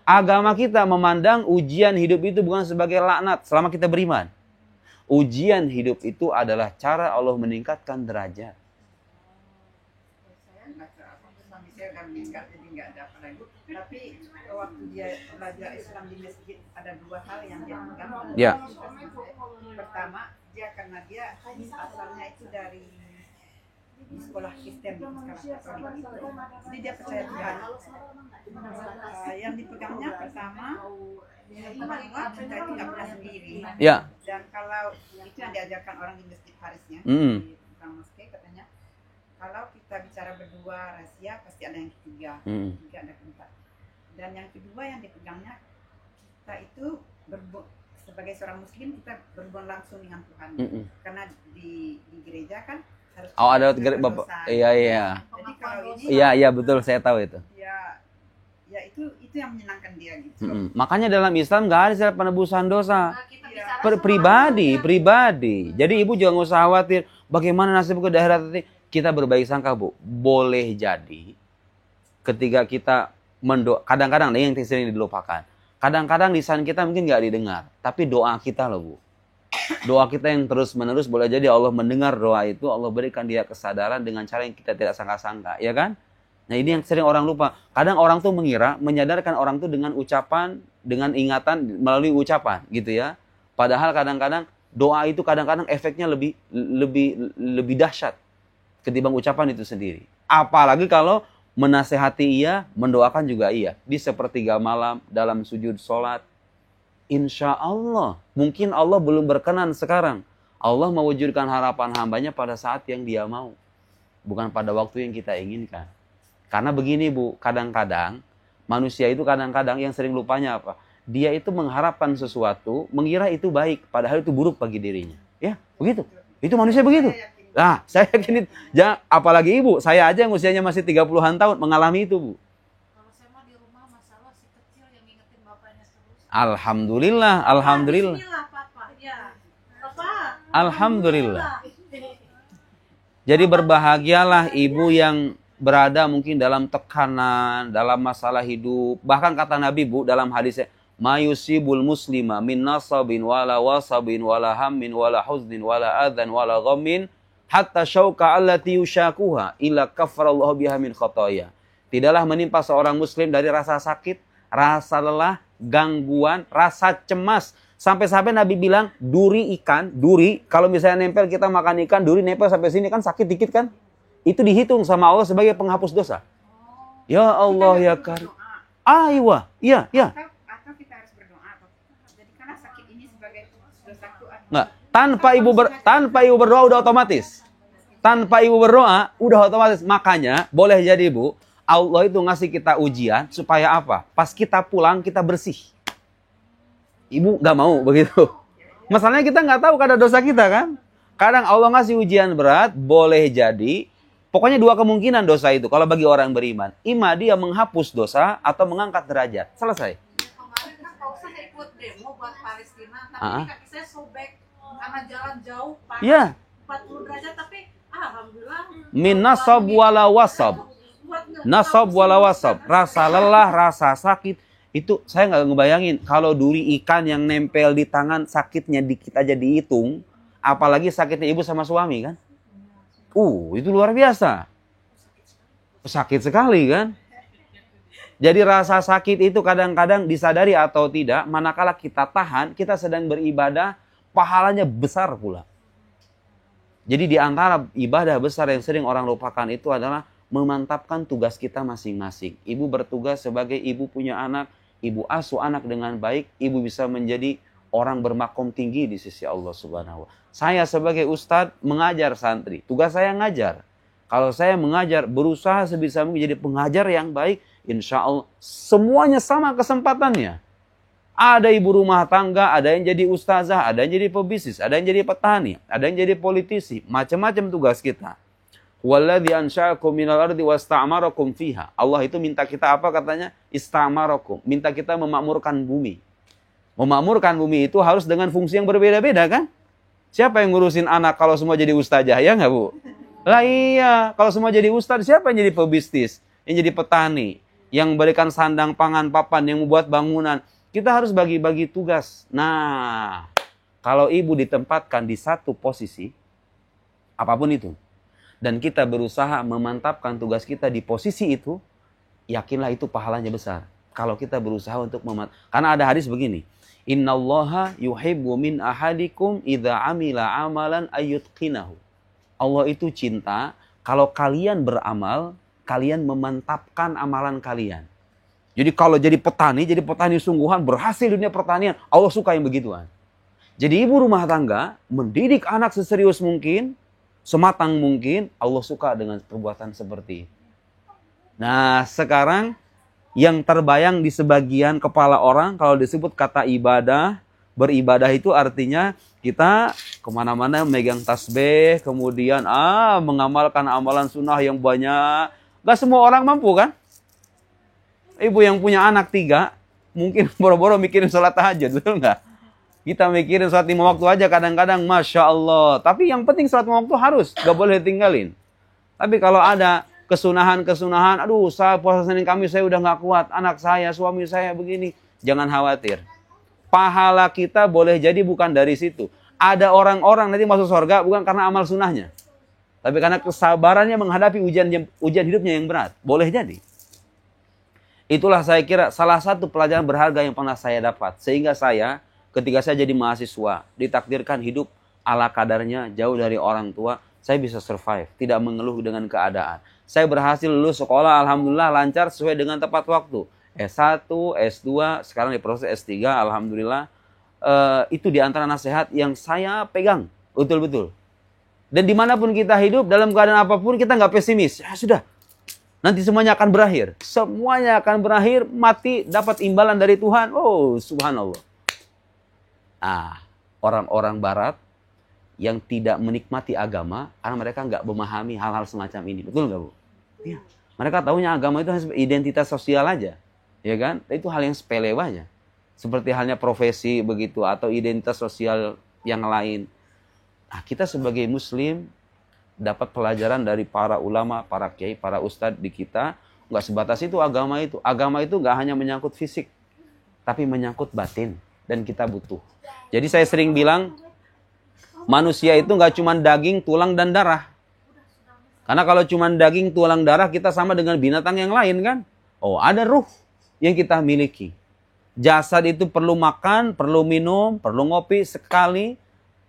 Agama kita memandang ujian hidup itu bukan sebagai laknat selama kita beriman. Ujian hidup itu adalah cara Allah meningkatkan derajat. Saya nggak suami saya kan meninggal jadi nggak ada apa lagi. Tapi waktu dia belajar Islam di masjid ada 2 hal yang dia pegang. Ya. Pertama karena dia asalnya itu dari di sekolah Kristen, di sekolah Katolik itu. Jadi dia percaya Tuhan. Yang dipegangnya pertama, kita itu nggak pernah sendiri. Ya. Dan kalau itu yang diajarkan orang di masjid Parisnya, di tukang moske katanya, kalau kita bicara berdua rahasia pasti ada yang ketiga, ketiga ada keempat. Dan yang kedua yang dipegangnya, kita itu sebagai seorang muslim kita berhubungan langsung dengan Tuhan. Karena di gereja kan harus ada Bapak. Iya. Jadi kalau ini Iya betul, saya tahu itu. Ya itu yang menyenangkan dia gitu. Makanya dalam Islam nggak ada istilah penebusan dosa. Pribadi. Jadi ibu jangan usah khawatir bagaimana nasib ke daerah nanti. Kita berbaik sangka bu. Boleh jadi ketika kita kadang-kadang yang sering dilupakan. Kadang-kadang lisan kita mungkin nggak didengar, tapi doa kita loh bu. Doa kita yang terus-menerus boleh jadi Allah mendengar doa itu, Allah berikan dia kesadaran dengan cara yang kita tidak sangka-sangka, ya kan? Nah ini yang sering orang lupa. Kadang orang tuh menyadarkan orang tuh dengan ucapan, dengan ingatan melalui ucapan, gitu ya. Padahal kadang-kadang doa itu kadang-kadang efeknya lebih dahsyat ketimbang ucapan itu sendiri. Apalagi kalau menasehati ia, mendoakan juga ia. Di sepertiga malam, dalam sujud sholat. Insya Allah. Mungkin Allah belum berkenan sekarang. Allah mewujudkan harapan hambanya pada saat yang dia mau. Bukan pada waktu yang kita inginkan. Karena begini bu, kadang-kadang manusia itu kadang-kadang yang sering lupanya apa? Dia itu mengharapkan sesuatu, mengira itu baik, padahal itu buruk bagi dirinya. Ya, begitu. Itu manusia begitu. Nah, saya yakin, apalagi ibu, saya aja yang usianya masih 30-an tahun mengalami itu, Bu. Kalau saya mah di rumah masalah si kecil yang ngingetin bapaknya terus. Alhamdulillah, alhamdulillah. Bismillah, Papa. Ya. Papa. Alhamdulillah. Jadi berbahagialah ibu yang berada mungkin dalam tekanan, dalam masalah hidup. Bahkan kata Nabi, Bu, dalam hadisnya, ma yusibul muslima min nasabin wala wasabin wala hammin wala huznin wala adhan wala ghammin hatta syauka allati yushakuha illa kafarallahu biha min khotoya. Tidaklah menimpa seorang muslim dari rasa sakit, rasa lelah, gangguan, rasa cemas. Sampai-sampai Nabi bilang, duri ikan, duri, kalau misalnya nempel kita makan ikan, duri nempel sampai sini kan sakit dikit kan? Itu dihitung sama Allah sebagai penghapus dosa. Ya Allah ya Karim. Aywa, iya, iya. Atau kita harus berdoa. Jadi karena sakit ini sebagai dosaku. Enggak, tanpa ibu berdoa udah otomatis. Tanpa ibu berdoa udah otomatis. Makanya boleh jadi, Bu, Allah itu ngasih kita ujian supaya apa? Pas kita pulang kita bersih. Ibu nggak mau begitu. Masalahnya kita nggak tahu kadar dosa kita kan. Kadang Allah ngasih ujian berat, boleh jadi. Pokoknya dua kemungkinan dosa itu. Kalau bagi orang beriman, ima dia menghapus dosa atau mengangkat derajat. Selesai. Kemarin kan Pak Ustaz ikut demo buat Palestina, tapi kaki saya sobek karena jalan jauh, panas, Ya. 40 derajat, tapi alhamdulillah. Min nasab wala wasab. Nasab wala wasab. Rasa lelah, rasa sakit. Itu saya nggak ngebayangin. Kalau duri ikan yang nempel di tangan, sakitnya dikit aja dihitung. Apalagi sakitnya ibu sama suami kan. Itu luar biasa. Sakit sekali kan. Jadi rasa sakit itu kadang-kadang disadari atau tidak. Manakala kita tahan, kita sedang beribadah, pahalanya besar pula. Jadi di antara ibadah besar yang sering orang lupakan itu adalah memantapkan tugas kita masing-masing. Ibu bertugas sebagai ibu punya anak, ibu asuh anak dengan baik, ibu bisa menjadi orang bermakom tinggi di sisi Allah Subhanahu wa Ta'ala. Saya sebagai ustadz mengajar santri, tugas saya ngajar. Kalau saya mengajar, berusaha sebisa mungkin jadi pengajar yang baik, insya Allah semuanya sama kesempatannya. Ada ibu rumah tangga, ada yang jadi ustazah, ada yang jadi pebisnis, ada yang jadi petani, ada yang jadi politisi, macam-macam tugas kita. Walladzi ansha'akum minal ardi wasta'marakum fiha. Allah itu minta kita apa katanya? Istamarakum, minta kita memakmurkan bumi. Memakmurkan bumi itu harus dengan fungsi yang berbeda-beda kan? Siapa yang ngurusin anak kalau semua jadi ustazah, ya nggak Bu? Lah iya, kalau semua jadi ustaz, siapa yang jadi pebisnis? Yang jadi petani? Yang memberikan sandang, pangan, papan, yang membuat bangunan? Kita harus bagi-bagi tugas. Nah, kalau ibu ditempatkan di satu posisi, apapun itu, dan kita berusaha memantapkan tugas kita di posisi itu, yakinlah itu pahalanya besar. Kalau kita berusaha untuk karena ada hadis begini, Innallaha yuhibbu min ahadikum idza amila amalan ayyutqinahu. Allah itu cinta kalau kalian beramal, kalian memantapkan amalan kalian. Jadi kalau jadi petani sungguhan, berhasil dunia pertanian, Allah suka yang begituan. Jadi ibu rumah tangga mendidik anak seserius mungkin, sematang mungkin, Allah suka dengan perbuatan seperti itu. Nah, sekarang yang terbayang di sebagian kepala orang kalau disebut kata ibadah, beribadah itu artinya kita kemana-mana megang tasbih, kemudian mengamalkan amalan sunnah yang banyak. Gak semua orang mampu kan? Ibu yang punya anak 3, mungkin boro-boro mikirin sholat tahajud, betul nggak? Kita mikirin sholat 5 waktu aja kadang-kadang, Masya Allah. Tapi yang penting sholat 5 waktu harus, gak boleh tinggalin. Tapi kalau ada kesunahan, aduh saya puasa Senin Kamis saya udah gak kuat, anak saya, suami saya begini. Jangan khawatir. Pahala kita boleh jadi bukan dari situ. Ada orang-orang nanti masuk surga bukan karena amal sunnahnya, tapi karena kesabarannya menghadapi ujian hidupnya yang berat. Boleh jadi. Itulah saya kira salah satu pelajaran berharga yang pernah saya dapat. Sehingga saya ketika saya jadi mahasiswa, ditakdirkan hidup ala kadarnya jauh dari orang tua, saya bisa survive, tidak mengeluh dengan keadaan. Saya berhasil lulus sekolah, alhamdulillah lancar sesuai dengan tepat waktu. S1, S2, sekarang di proses S3, alhamdulillah. Itu di antara nasihat yang saya pegang, betul-betul. Dan dimanapun kita hidup, dalam keadaan apapun, kita nggak pesimis. Ya sudah, nanti semuanya akan berakhir. Semuanya akan berakhir, mati, dapat imbalan dari Tuhan. Oh, subhanallah. Nah, orang-orang barat, yang tidak menikmati agama karena mereka nggak memahami hal-hal semacam ini. Betul nggak, Bu? Iya. Mereka tahunya agama itu hanya identitas sosial aja, ya kan? Itu hal yang sepele aja. Seperti halnya profesi begitu atau identitas sosial yang lain. Nah, kita sebagai Muslim dapat pelajaran dari para ulama, para kiai, para ustadz di kita. Nggak sebatas itu agama itu. Agama itu nggak hanya menyangkut fisik, tapi menyangkut batin. Dan kita butuh. Jadi saya sering bilang, manusia itu nggak cuma daging, tulang, dan darah. Karena kalau cuma daging, tulang, darah, kita sama dengan binatang yang lain kan. Oh, ada ruh yang kita miliki. Jasad itu perlu makan, perlu minum, perlu ngopi sekali.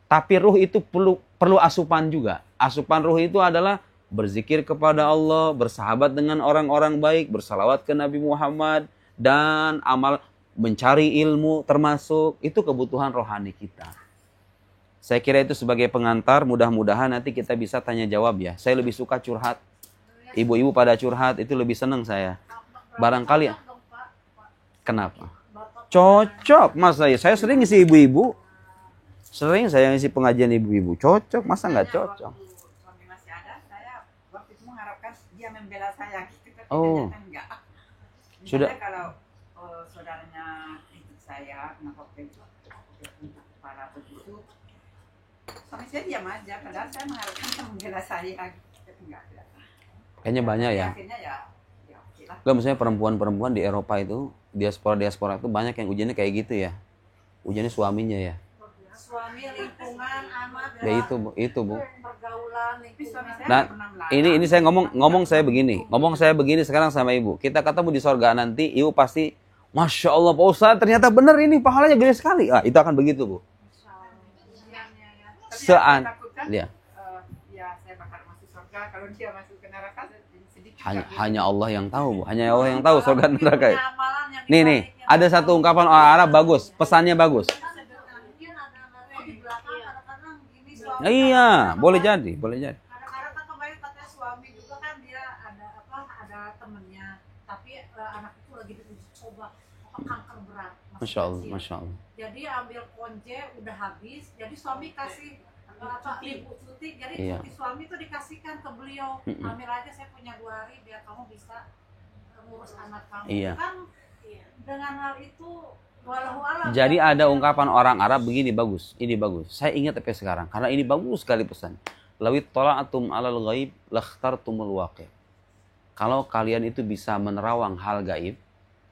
Tapi ruh itu perlu asupan juga. Asupan ruh itu adalah berzikir kepada Allah, bersahabat dengan orang-orang baik, bersalawat ke Nabi Muhammad, dan amal mencari ilmu termasuk. Itu kebutuhan rohani kita. Saya kira itu sebagai pengantar, mudah-mudahan nanti kita bisa tanya jawab ya. Saya lebih suka curhat. Ibu-ibu pada curhat, itu lebih senang saya. Barangkali. Kenapa? Cocok, mas saya sering ngisi ibu-ibu. Sering saya ngisi pengajian ibu-ibu. Cocok, masa nggak cocok? Suami masih ada, saya waktu itu mengharapkan dia membela saya gitu, tapi Oh. ternyata enggak. Misalnya Sudah. kalau saudaranya ikut saya, kenapa begitu kepala begitu, suami saya diam aja, padahal saya mengharapkan dia membela saya gitu, tapi enggak. Kayaknya banyak ya. Akhirnya ya oke lah. Enggak, misalnya perempuan-perempuan di Eropa itu, diaspora itu banyak yang ujiannya kayak gitu ya. Ujiannya suaminya ya. Suami, lingkungan, anak, Ya itu bu. pergaulan, Tapi suami lingkungan. saya Nah, nggak pernah melarang. ini saya ngomong saya begini sekarang sama ibu. Kita ketemu di sorga nanti, ibu pasti, Masya Allah Pak Ustadz, ternyata benar ini pahalanya gede sekali. Ah, itu akan begitu bu. Tapi yang Sean, saya takutkan, ya. ya saya bakal masuk surga, kalau dia masuk ke neraka sedikit. Hanya Allah yang tahu bu. Hanya Allah yang tahu sorga dan neraka. Punya amalan yang Nih, dibaliknya. ada satu ungkapan orang Arab bagus, pesannya bagus. Mungkin ada di belakang, kadang-kadang gini suami. Nah, iya, boleh jadi. Kadang-kadang kan kemarin katanya suami juga kan dia ada temennya, tapi anak itu lagi diuji coba kanker berat. Masya Allah, kecil. Masya Allah. Jadi ambil konje udah habis, jadi suami kasih ibu cuti, jadi Iya. cuti suami itu dikasihkan ke beliau. Mm-mm. Ambil aja saya punya 2 hari biar kamu bisa ngurus anak kamu. Iya. Kan dengan hal itu walau alam. Jadi ada ungkapan orang Arab begini bagus. Ini bagus. Saya ingat sampai sekarang karena ini bagus sekali pesan. Lawit tala'atum 'alal ghaib lakhtartumul waqi'. Kalau kalian itu bisa menerawang hal gaib,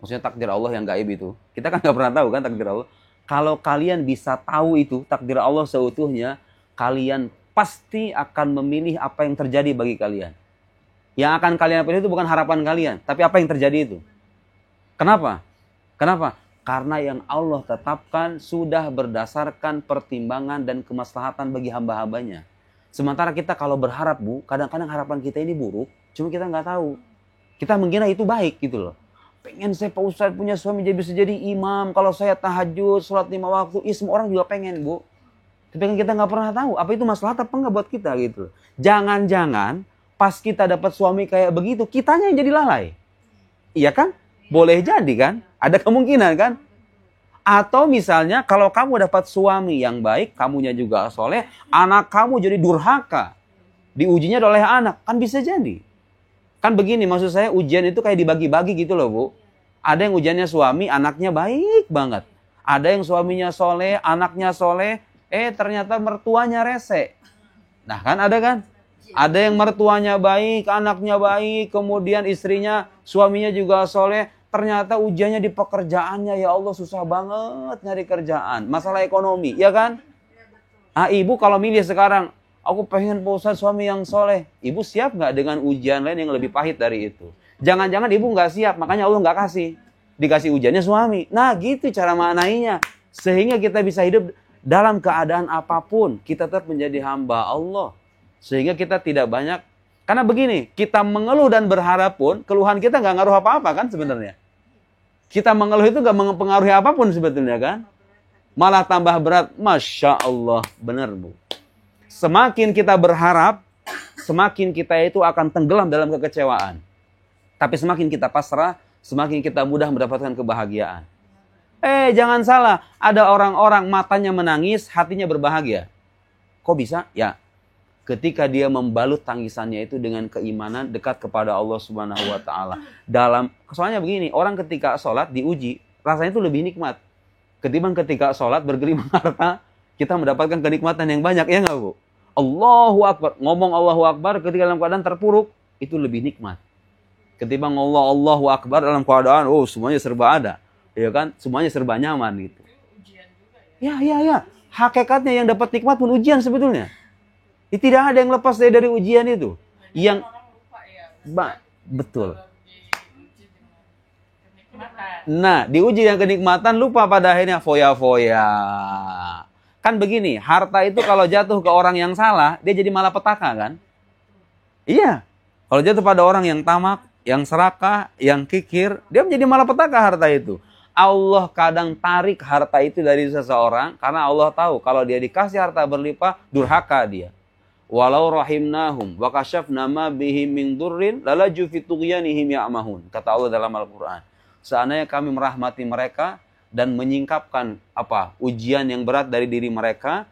maksudnya takdir Allah yang gaib itu. Kita kan nggak pernah tahu kan takdir Allah. Kalau kalian bisa tahu itu takdir Allah seutuhnya, kalian pasti akan memilih apa yang terjadi bagi kalian. Yang akan kalian pilih itu bukan harapan kalian, tapi apa yang terjadi itu. Kenapa? Karena yang Allah tetapkan sudah berdasarkan pertimbangan dan kemaslahatan bagi hamba-hambanya. Sementara kita kalau berharap, Bu, kadang-kadang harapan kita ini buruk, cuma kita nggak tahu. Kita mengira itu baik gitu loh. Pengen saya Pak Ustadz punya suami jadi bisa jadi imam. Kalau saya tahajud, sholat 5 waktu, semua orang juga pengen, Bu. Tapi kan kita nggak pernah tahu apa itu maslahat apa enggak buat kita gitu. Jangan-jangan pas kita dapat suami kayak begitu, kitanya yang jadi lalai. Iya kan? Boleh jadi kan? Ada kemungkinan kan? Atau misalnya kalau kamu dapat suami yang baik, kamunya juga soleh, anak kamu jadi durhaka. Diujinya oleh anak, kan bisa jadi. Kan begini, maksud saya ujian itu kayak dibagi-bagi gitu loh, Bu. Ada yang ujiannya suami, anaknya baik banget. Ada yang suaminya soleh, anaknya soleh, ternyata mertuanya rese. Nah kan ada kan? Ada yang mertuanya baik, anaknya baik, kemudian istrinya, suaminya juga soleh. Ternyata ujiannya di pekerjaannya, ya Allah susah banget nyari kerjaan. Masalah ekonomi, ya kan? Ah, ibu kalau milih sekarang, aku pengen Pak suami yang soleh. Ibu siap nggak dengan ujian lain yang lebih pahit dari itu? Jangan-jangan ibu nggak siap, makanya Allah nggak kasih. Dikasih ujiannya suami. Nah gitu cara maknainya. Sehingga kita bisa hidup dalam keadaan apapun. Kita tetap menjadi hamba Allah. Sehingga kita tidak banyak. Karena begini, kita mengeluh dan berharap pun, keluhan kita nggak ngaruh apa-apa kan sebenarnya. Kita mengeluh itu nggak mempengaruhi apapun sebetulnya kan. Malah tambah berat. Masya Allah. Benar Bu. Semakin kita berharap, semakin kita itu akan tenggelam dalam kekecewaan. Tapi semakin kita pasrah, semakin kita mudah mendapatkan kebahagiaan. Jangan salah. Ada orang-orang matanya menangis, hatinya berbahagia. Kok bisa? Ya, ketika dia membalut tangisannya itu dengan keimanan dekat kepada Allah Subhanahu wa taala. Soalnya begini, orang ketika sholat diuji, rasanya itu lebih nikmat. Ketimbang ketika sholat bergelimang harta, kita mendapatkan kenikmatan yang banyak, ya nggak Bu? Allahu Akbar, ngomong Allahu Akbar ketika dalam keadaan terpuruk, itu lebih nikmat. Ketimbang Allahu Akbar dalam keadaan, oh semuanya serba ada. Ya kan? Semuanya serba nyaman gitu. Ya. Hakikatnya yang dapat nikmat pun ujian sebetulnya. Tidak ada yang lepas dari ujian itu. Yang betul. Nah, diuji yang kenikmatan lupa pada akhirnya foya-foya. Kan begini, harta itu kalau jatuh ke orang yang salah, dia jadi malapetaka kan? Iya. Kalau jatuh pada orang yang tamak, yang serakah, yang kikir, dia menjadi malapetaka harta itu. Allah kadang tarik harta itu dari seseorang karena Allah tahu kalau dia dikasih harta berlimpah, durhaka dia. Walau rahimnahum wa kasyafna ma bihim min durrin lalaju fi tughyanihim ya'mahun. Kata Allah dalam Al-Qur'an. Seandainya kami merahmati mereka dan menyingkapkan ujian yang berat dari diri mereka,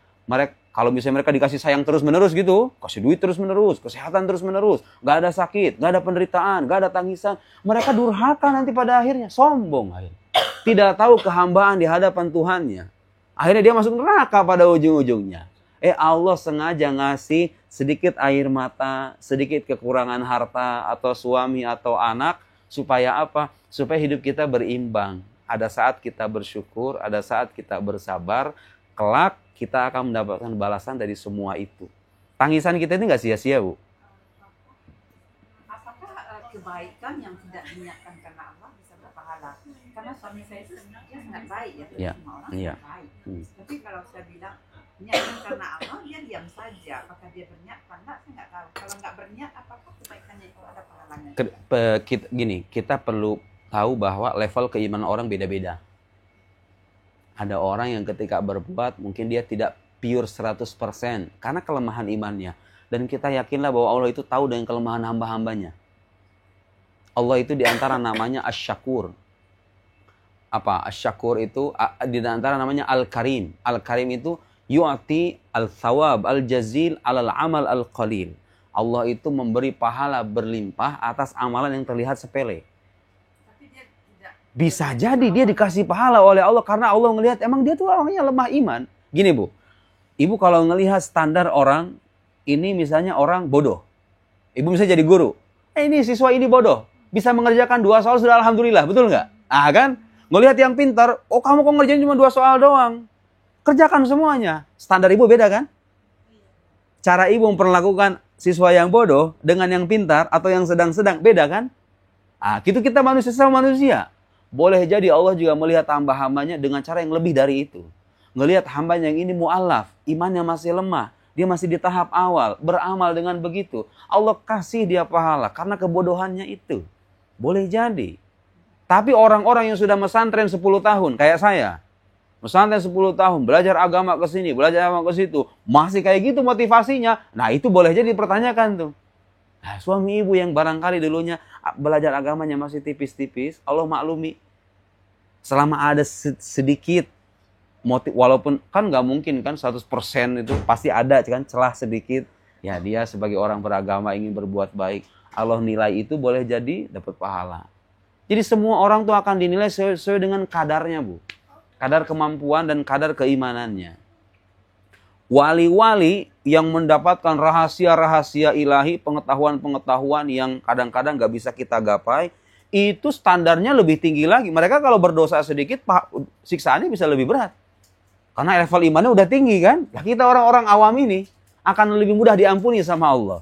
kalau misalnya mereka dikasih sayang terus-menerus gitu, kasih duit terus-menerus, kesehatan terus-menerus, gak ada sakit, gak ada penderitaan, gak ada tangisan, mereka durhaka nanti pada akhirnya, sombong akhirnya. Tidak tahu kehambaan di hadapan Tuhannya. Akhirnya dia masuk neraka pada ujung-ujungnya. Allah sengaja ngasih sedikit air mata, sedikit kekurangan harta atau suami atau anak, supaya apa? Supaya hidup kita berimbang. Ada saat kita bersyukur, ada saat kita bersabar, kelak kita akan mendapatkan balasan dari semua itu. Tangisan kita ini nggak sia-sia, Bu. Apakah kebaikan yang tidak diniatkan karena Allah bisa berpahala? Karena suami saya itu dia sangat baik ya, semua orang sangat baik. Tapi kalau saya bilang niatkan karena Allah, dia diam saja. Apakah dia berniat apa enggak, saya nggak tahu. Kalau nggak berniat, apakah kebaikannya itu ada pahalanya? Kita perlu tahu bahwa level keimanan orang beda-beda. Ada orang yang ketika berbuat mungkin dia tidak pure 100% karena kelemahan imannya. Dan kita yakinlah bahwa Allah itu tahu dengan kelemahan hamba-hambanya. Allah itu diantara namanya Asy-Syakur. Asy-Syakur itu diantara namanya Al-Karim. Al-Karim itu yu'ti al-thawab al-jazil alal amal al-qalil. Allah itu memberi pahala berlimpah atas amalan yang terlihat sepele. Bisa jadi dia dikasih pahala oleh Allah karena Allah ngelihat emang dia tuh orangnya lemah iman. Gini Bu, Ibu kalau ngelihat standar orang, ini misalnya orang bodoh. Ibu bisa jadi guru. Ini siswa ini bodoh. Bisa mengerjakan 2 soal sudah alhamdulillah, betul nggak? Kan? Ngelihat yang pintar, kamu kok ngerjain cuma 2 soal doang. Kerjakan semuanya. Standar Ibu beda kan? Cara Ibu memperlakukan siswa yang bodoh dengan yang pintar atau yang sedang-sedang beda kan? Gitu kita manusia sama manusia. Boleh jadi Allah juga melihat hamba-hambanya dengan cara yang lebih dari itu. Ngelihat hambanya yang ini mu'alaf, imannya masih lemah, dia masih di tahap awal, beramal dengan begitu. Allah kasih dia pahala karena kebodohannya itu. Boleh jadi. Tapi orang-orang yang sudah mesantren 10 tahun, kayak saya. Mesantren 10 tahun, belajar agama ke sini, belajar agama ke situ. Masih kayak gitu motivasinya. Nah itu boleh jadi dipertanyakan tuh. Suami ibu yang barangkali dulunya belajar agamanya masih tipis-tipis, Allah maklumi. Selama ada sedikit motif, walaupun kan nggak mungkin kan 100% itu pasti ada kan celah sedikit. Ya dia sebagai orang beragama ingin berbuat baik, Allah nilai itu boleh jadi dapat pahala. Jadi semua orang tuh akan dinilai sesuai dengan kadarnya Bu. Kadar kemampuan dan kadar keimanannya. Wali-wali yang mendapatkan rahasia-rahasia ilahi, pengetahuan-pengetahuan yang kadang-kadang gak bisa kita gapai, itu standarnya lebih tinggi lagi. Mereka kalau berdosa sedikit, siksaannya bisa lebih berat. Karena level imannya udah tinggi kan. Ya kita orang-orang awam ini akan lebih mudah diampuni sama Allah.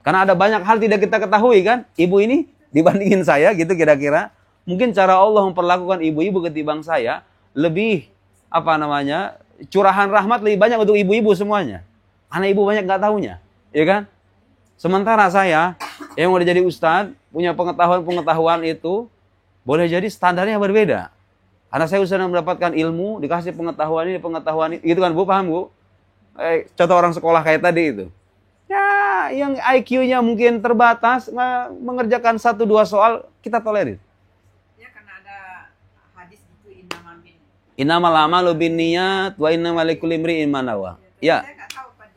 Karena ada banyak hal tidak kita ketahui kan. Ibu ini dibandingin saya gitu kira-kira. Mungkin cara Allah memperlakukan ibu-ibu ketimbang saya lebih curahan rahmat lebih banyak untuk ibu-ibu semuanya. Karena ibu banyak nggak tahunya, ya kan? Sementara saya yang udah jadi ustadz, punya pengetahuan itu, boleh jadi standarnya berbeda. Karena saya sudah mendapatkan ilmu, dikasih pengetahuan ini, gitu kan Bu, paham Bu? Contoh orang sekolah kayak tadi itu. Ya, yang IQ-nya mungkin terbatas, mengerjakan 1-2 soal, kita tolerir. Ya, karena ada hadis itu innamal amalu binniyat wa innamal likulli imri'in ma nawa. Ya. Saya nggak tahu Pak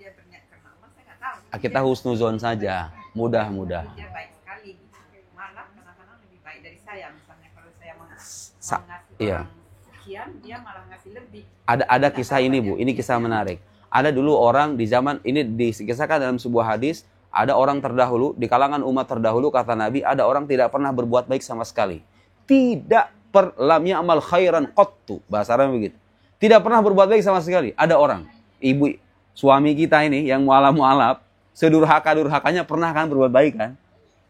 Kita husnuzon saja, mudah-mudahan. Dia baik sekali. Malah kadang-kadang lebih baik dari saya. Misalnya kalau saya mengasih Iya. orang sekian, dia malah ngasih lebih. Ada kisah ini Bu, ini kisah menarik. Ada dulu orang di zaman ini dikisahkan dalam sebuah hadis, ada orang terdahulu di kalangan umat terdahulu kata Nabi, ada orang tidak pernah berbuat baik sama sekali. Tidak lam ya'mal khairan qattu, bahasa Arabnya begitu. Tidak pernah berbuat baik sama sekali. Ada orang, ibu suami kita ini yang mualaf, sedurhaka-durhakanya pernah kan berbuat baik kan?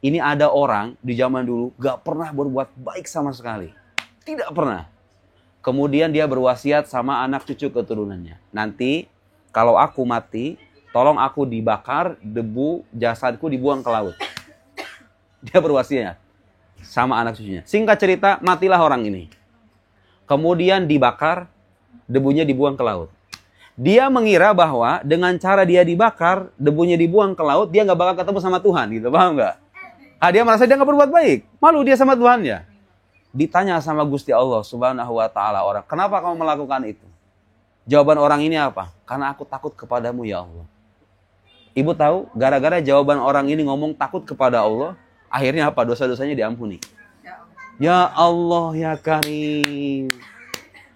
Ini ada orang di zaman dulu gak pernah berbuat baik sama sekali. Tidak pernah. Kemudian dia berwasiat sama anak cucu keturunannya. Nanti kalau aku mati, tolong aku dibakar, debu jasadku dibuang ke laut. Dia berwasiat sama anak cucunya. Singkat cerita, matilah orang ini. Kemudian dibakar, debunya dibuang ke laut. Dia mengira bahwa dengan cara dia dibakar, debunya dibuang ke laut, dia nggak bakal ketemu sama Tuhan, gitu, paham nggak? Dia merasa dia nggak berbuat baik, malu dia sama Tuhan ya. Ditanya sama Gusti Allah Subhanahu Wa Taala orang, kenapa kamu melakukan itu? Jawaban orang ini apa? Karena aku takut kepadamu ya Allah. Ibu tahu, gara-gara jawaban orang ini ngomong takut kepada Allah, akhirnya apa? Dosa-dosanya diampuni. Ya Allah ya Karim.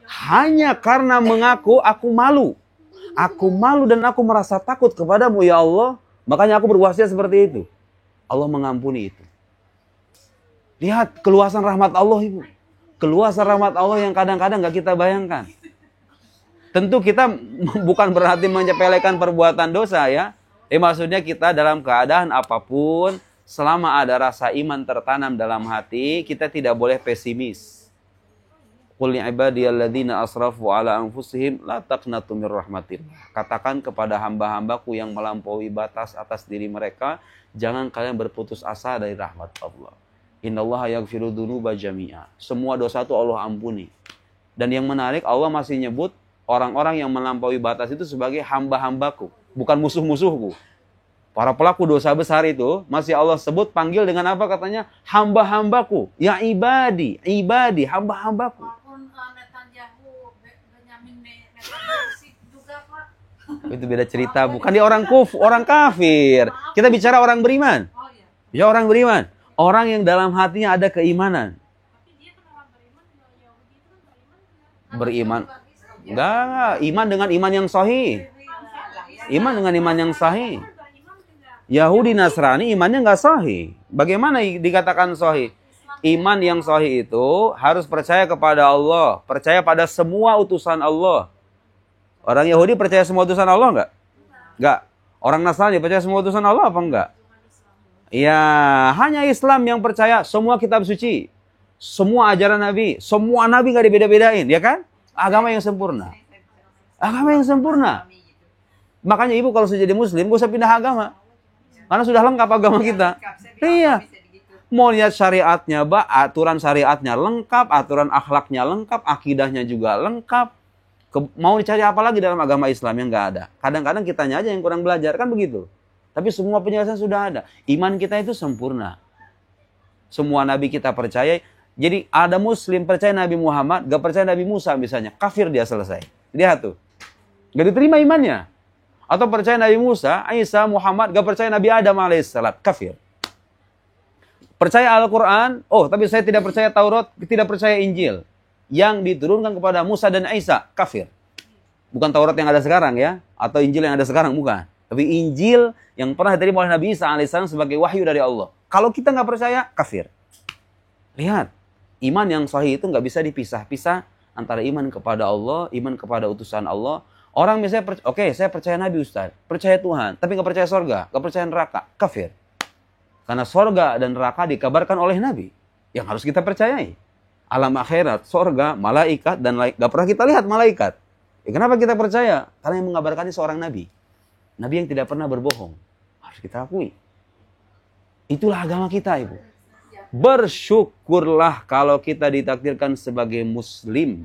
Hanya karena mengaku aku malu. Aku malu dan aku merasa takut kepadamu ya Allah. Makanya aku berwasiat seperti itu. Allah mengampuni itu. Lihat keluasan rahmat Allah Ibu. Keluasan rahmat Allah yang kadang-kadang gak kita bayangkan. Tentu kita bukan berarti menyepelekan perbuatan dosa ya. Maksudnya kita dalam keadaan apapun, selama ada rasa iman tertanam dalam hati, kita tidak boleh pesimis. Qul li'ibadiyalladzina asrafu ala anfusihim la taqnatu mir rahmatillah. Katakan kepada hamba-hambaku yang melampaui batas atas diri mereka, jangan kalian berputus asa dari rahmat Allah. Innallaha yaghfiru dzunuba jami'a. Semua dosa itu Allah ampuni. Dan yang menarik, Allah masih nyebut orang-orang yang melampaui batas itu sebagai hamba-hambaku, bukan musuh-musuhku. Para pelaku dosa besar itu masih Allah sebut, panggil dengan apa katanya? Hamba-hambaku. Ya ibadi, hamba-hambaku. Walaupun Netanyahu, Benyamin Netanyahu juga Pak. Itu beda cerita, bukan dia orang kafir. Kita bicara orang beriman. Oh iya. Ya orang beriman. Orang yang dalam hatinya ada keimanan. Tapi dia kan orang beriman, Yahudi itu kan Beriman. Enggak, iman dengan iman yang sahih. Iman dengan iman yang sahih. Yahudi Nasrani imannya nggak sahih. Bagaimana dikatakan sahih? Iman yang sahih itu harus percaya kepada Allah, percaya pada semua utusan Allah. Orang Yahudi percaya semua utusan Allah nggak? Nggak. Orang Nasrani percaya semua utusan Allah apa enggak? Ya, hanya Islam yang percaya semua kitab suci, semua ajaran Nabi, semua Nabi nggak dibeda-bedain, ya kan? Agama yang sempurna. Agama yang sempurna. Makanya ibu kalau sudah jadi Muslim, gak usah pindah agama. Karena sudah lengkap agama kita. Iya. Mau lihat syariatnya, aturan syariatnya lengkap, aturan akhlaknya lengkap, akidahnya juga lengkap. Mau dicari apa lagi dalam agama Islam yang nggak ada? Kadang-kadang kitanya aja yang kurang belajar, kan begitu. Tapi semua penjelasan sudah ada. Iman kita itu sempurna. Semua nabi kita percaya. Jadi ada Muslim percaya Nabi Muhammad, gak percaya Nabi Musa misalnya. Kafir dia, selesai. Lihat tuh. Gak diterima imannya. Atau percaya Nabi Musa, Isa, Muhammad, gak percaya Nabi Adam alaihissalam, kafir. Percaya Al-Quran, tapi saya tidak percaya Taurat, tidak percaya Injil. Yang diturunkan kepada Musa dan Isa, kafir. Bukan Taurat yang ada sekarang ya, atau Injil yang ada sekarang, bukan. Tapi Injil yang pernah diterima oleh Nabi Isa alaihissalam sebagai wahyu dari Allah. Kalau kita gak percaya, kafir. Lihat, iman yang sahih itu gak bisa dipisah-pisah antara iman kepada Allah, iman kepada utusan Allah. Orang misalnya, saya percaya Nabi Ustaz, percaya Tuhan, tapi gak percaya surga, gak percaya neraka, kafir. Karena surga dan neraka dikabarkan oleh Nabi, yang harus kita percayai. Alam akhirat, surga, malaikat, dan gak pernah kita lihat malaikat. Kenapa kita percaya? Karena yang mengabarkannya seorang Nabi. Nabi yang tidak pernah berbohong. Harus kita akui. Itulah agama kita, Ibu. Bersyukurlah kalau kita ditakdirkan sebagai Muslim.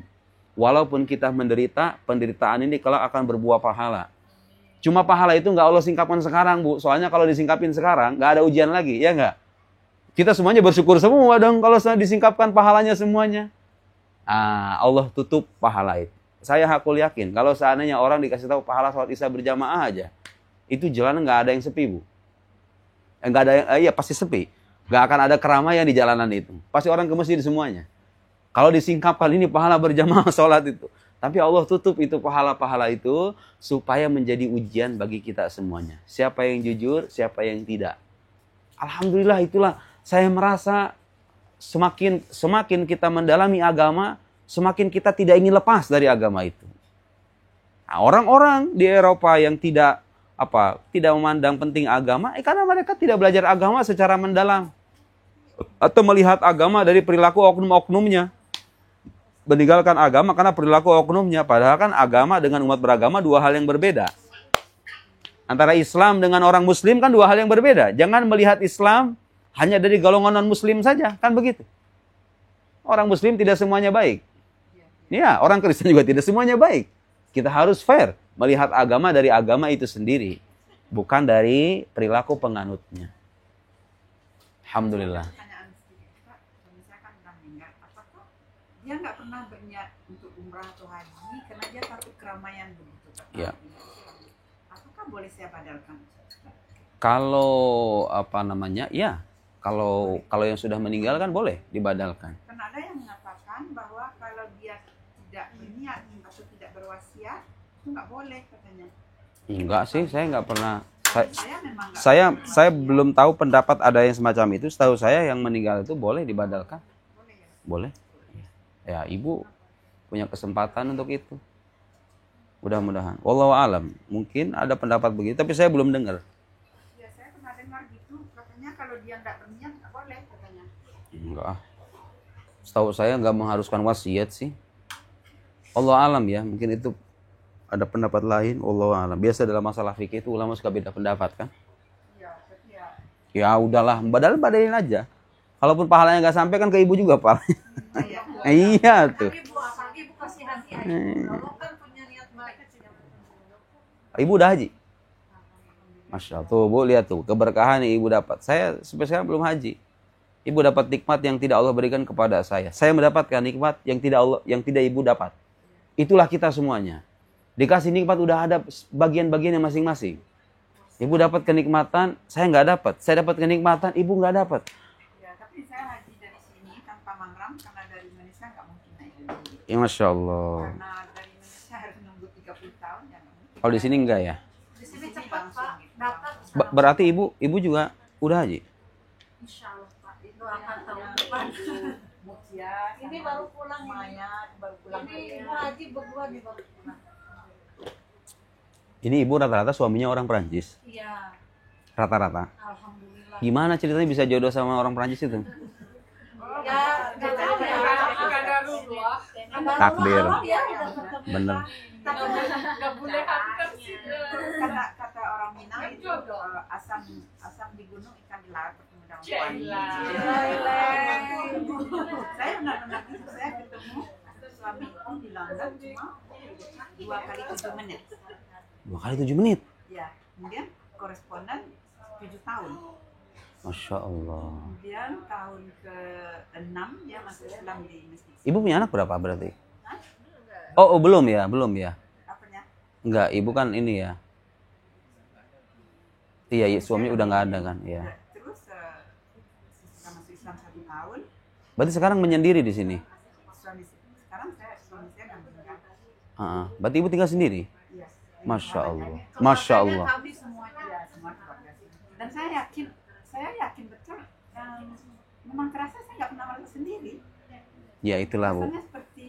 Walaupun kita menderita, penderitaan ini kelak akan berbuah pahala. Cuma pahala itu nggak Allah singkapkan sekarang, Bu. Soalnya kalau disingkapin sekarang, nggak ada ujian lagi, ya nggak? Kita semuanya bersyukur semua dong kalau disingkapkan pahalanya semuanya. Allah tutup pahala itu. Saya hakul yakin, kalau seandainya orang dikasih tahu pahala sholat isya berjamaah aja, itu jalanan nggak ada yang sepi, Bu. Nggak ada yang, iya pasti sepi. Nggak akan ada keramaian di jalanan itu. Pasti orang ke masjid semuanya. Kalau disingkap kali ini pahala berjamaah sholat itu. Tapi Allah tutup itu pahala-pahala itu supaya menjadi ujian bagi kita semuanya. Siapa yang jujur, siapa yang tidak. Alhamdulillah itulah saya merasa semakin kita mendalami agama, semakin kita tidak ingin lepas dari agama itu. Nah, orang-orang di Eropa yang tidak memandang penting agama, karena mereka tidak belajar agama secara mendalam atau melihat agama dari perilaku oknum-oknumnya. Meninggalkan agama karena perilaku oknumnya, padahal kan agama dengan umat beragama dua hal yang berbeda. Antara Islam dengan orang Muslim kan dua hal yang berbeda. Jangan melihat Islam hanya dari golongan non-Muslim saja, kan begitu. Orang Muslim tidak semuanya baik. Ya, orang Kristen juga tidak semuanya baik. Kita harus fair melihat agama dari agama itu sendiri, bukan dari perilaku penganutnya. Alhamdulillah. Pertanyaan sedikit, Pak. Suami saya kan sudah meninggal. Apakah dia nggak pernah berniat untuk umrah atau haji karena dia takut keramaian begitu, Pak? Ya. Apakah boleh saya badalkan? Kalau ya, kalau yang sudah meninggal kan boleh dibadalkan. Karena ada yang mengatakan bahwa kalau dia tidak berniat atau tidak berwasiat, itu nggak boleh katanya. Enggak sih, saya nggak pernah. Saya memang nggak Saya belum tahu pendapat ada yang semacam itu. Setahu saya yang meninggal itu boleh dibadalkan. boleh ya. Boleh. Ya, ibu punya kesempatan untuk itu. Mudah-mudahan. Wallahu alam. Mungkin ada pendapat begitu, tapi saya belum dengar. Ya, saya pernah dengar gitu. Katanya kalau dia nggak berniat, nggak boleh katanya. Enggak. Setahu saya nggak mengharuskan wasiat sih. Allah alam ya, mungkin itu ada pendapat lain. Allah alam. Biasa dalam masalah fikih itu ulama suka beda pendapat kan? Iya, tapi ya. Ya udahlah, badalin aja. Kalaupun pahalanya nggak sampai kan ke ibu juga pahalanya. Iya tuh. Ibu apalagi ibu kasih hati aja. Kalau kan punya niat baik. Ibu udah haji. Masya Allah, tuh Bu lihat tuh keberkahan yang ibu dapat. Saya sampai sekarang belum haji. Ibu dapat nikmat yang tidak Allah berikan kepada saya. Saya mendapatkan nikmat yang tidak ibu dapat. Itulah kita semuanya. Dikasih nikmat udah ada bagian-bagiannya masing-masing. Ibu dapat kenikmatan, saya nggak dapat. Saya dapat kenikmatan, ibu nggak dapat. Ya, tapi saya haji dari sini tanpa mahram karena dari Indonesia nggak mungkin naik haji. Ya Masya Allah. Karena dari Indonesia harus nunggu 30 tahun ya nggak mungkin. Kalau di sini enggak ya? Di sini cepat Pak. Dapat. Berarti ibu juga udah haji? Insya Allah Pak. Itu akan tahun depan. Mutia, Ini baru pulang ini. Maya, baru pulang. Ini ibu haji berdua nih baru pulang. Ini ibu rata-rata suaminya orang Perancis. Iya. Rata-rata. Alhamdulillah. Gimana ceritanya bisa jodoh sama orang Perancis itu? Ya, nggak tahu ya. Takdir. Ya, udah ketemu. Bener. Nggak boleh hati Kata orang Minang itu asam di gunung ikan di laut bertemu dalam Cila. Saya benar-benar gitu, saya ketemu suamiku di London cuma 2 kali 7 menit. 2 kali 7 menit? Ya, kemudian koresponden 7 tahun. Masya Allah. Kemudian tahun ke-6 dia masuk Islam di masjid. Ibu punya anak berapa berarti? Oh, belum ya? Apanya? Enggak, ibu kan ini ya. Iya, suami udah nggak ada kan? Iya. Terus setelah masuk Islam 1 tahun, Berarti sekarang menyendiri di sini? suami saya nggak meninggal. Berarti ibu tinggal sendiri? Iya. Masya Allah. Masya Allah. Kami semuanya. Ya, semua keluarga sini. Dan saya yakin betul memang kerasa saya nggak pernah merasa sendiri. Ya itulah Bu, Rasanya seperti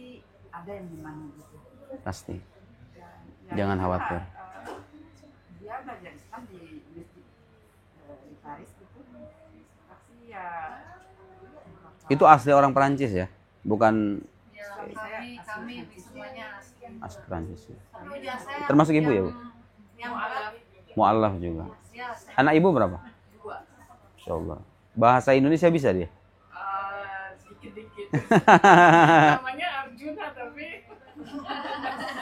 ada yang memang gitu. pasti. Dan, Jangan itulah, khawatir. Dia belajar Islam di masjid di Paris gitu. Tapi ya Itu asli orang Perancis ya? Bukan Ya, kami semuanya asli. asli Perancis ya? Tapi ya, saya Termasuk ibu ya Bu? Yang berat. Mu'allaf juga. Ya, saya Anak ibu berapa? 2. Masya Allah. Bahasa Indonesia bisa dia? Dikit-dikit. Namanya Arjuna tapi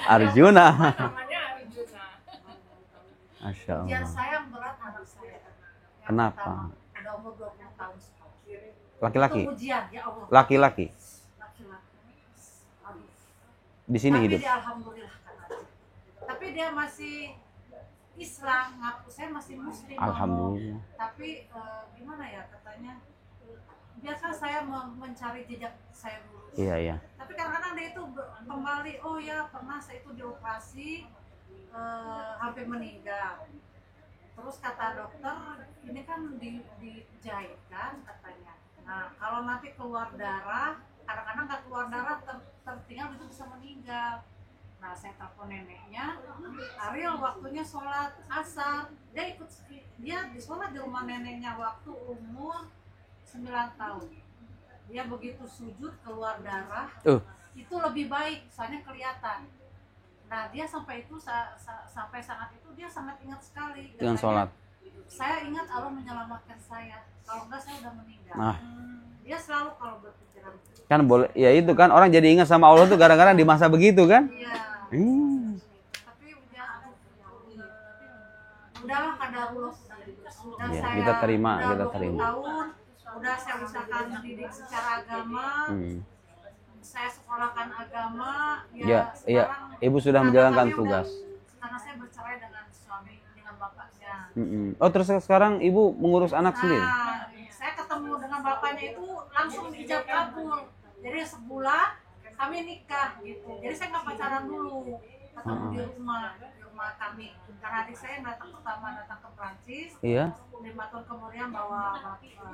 Arjuna. namanya Arjuna. Masya Yang Allah. saya berat anak saya. Yang Kenapa? pertama, udah umur 20 tahun sekarang. Laki-laki? Itu ujian, ya Allah. Laki-laki? Laki-laki. Aduh. Di sini Tapi hidup? dia alhamdulillah kan ada. Tapi dia masih Islam, ngaku saya masih Muslim. Alhamdulillah. Tapi gimana ya katanya? Biasa saya mencari jejak saya dulu. Iya, iya. Tapi kadang-kadang dia itu kembali, oh ya pernah saya itu dioperasi hampir meninggal. Terus kata dokter, ini kan dijahitkan katanya. Nah, kalau nanti keluar darah, kadang-kadang nggak keluar darah, tertinggal itu bisa meninggal. Nah, saya telepon neneknya, Ariel waktunya sholat asar. Dia di sholat di rumah neneknya waktu umur 9 tahun. Dia begitu sujud keluar darah, itu lebih baik, soalnya kelihatan. Nah, dia sampai saat itu dia sangat ingat sekali dengan sholat. Saya ingat Allah menyelamatkan saya. Kalau enggak saya udah meninggal. Dia selalu kalau berpikiran Kan boleh, ya itu kan orang jadi ingat sama Allah tuh kadang-kadang di masa begitu kan? Iya. Tapi udahlah kadarullah. Ya, kita terima. Tahun, udah saya usahakan didik secara agama. Saya sekolahkan agama. Ya, Ibu sudah menjalankan tugas. Karena saya bercerai dengan suami, dengan bapaknya. Oh, terus sekarang Ibu mengurus anak sendiri? Saya ketemu dengan bapaknya itu langsung ijab kabul. Jadi sebulan kami nikah gitu. Jadi saya nggak pacaran dulu, ketemu di rumah kami. Karena adik saya datang ke Prancis. Iya. 5 tahun kemudian bawa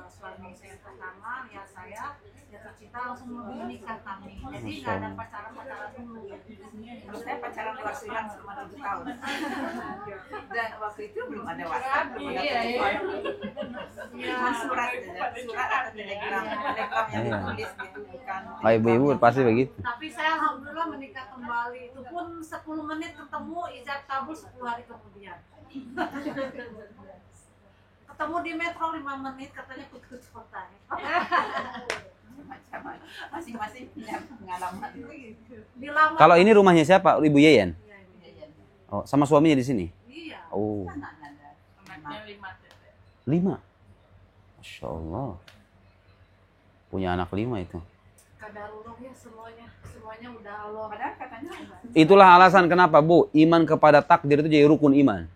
suami saya pertama lihat saya jatuh cinta langsung menikah kami. Jadi nggak ada pacaran dulu. Terus saya pacaran luar Sudan selama 7 tahun. Dan waktu itu belum ada WhatsApp, belum ada telepon. Cuma surat atau telegram yang ditulis gitu bukan. Ibu pasti begitu. Tapi saya alhamdulillah menikah kembali. Itu pun 10 menit ketemu, ijab kabul 10 hari kemudian. Ketemu di metro 5 menit katanya ke kota. Macam-macam. Masing-masing punya pengalaman. Kalau ini rumahnya siapa? Ibu Yeyen? Iya. Oh, sama suaminya di sini? Iya. Oh. Anaknya 5. 5. Masya Allah. Punya anak 5 itu. Kadarullah ya semuanya udah Allah. Padahal katanya Itulah alasan kenapa, Bu, iman kepada takdir itu jadi rukun iman.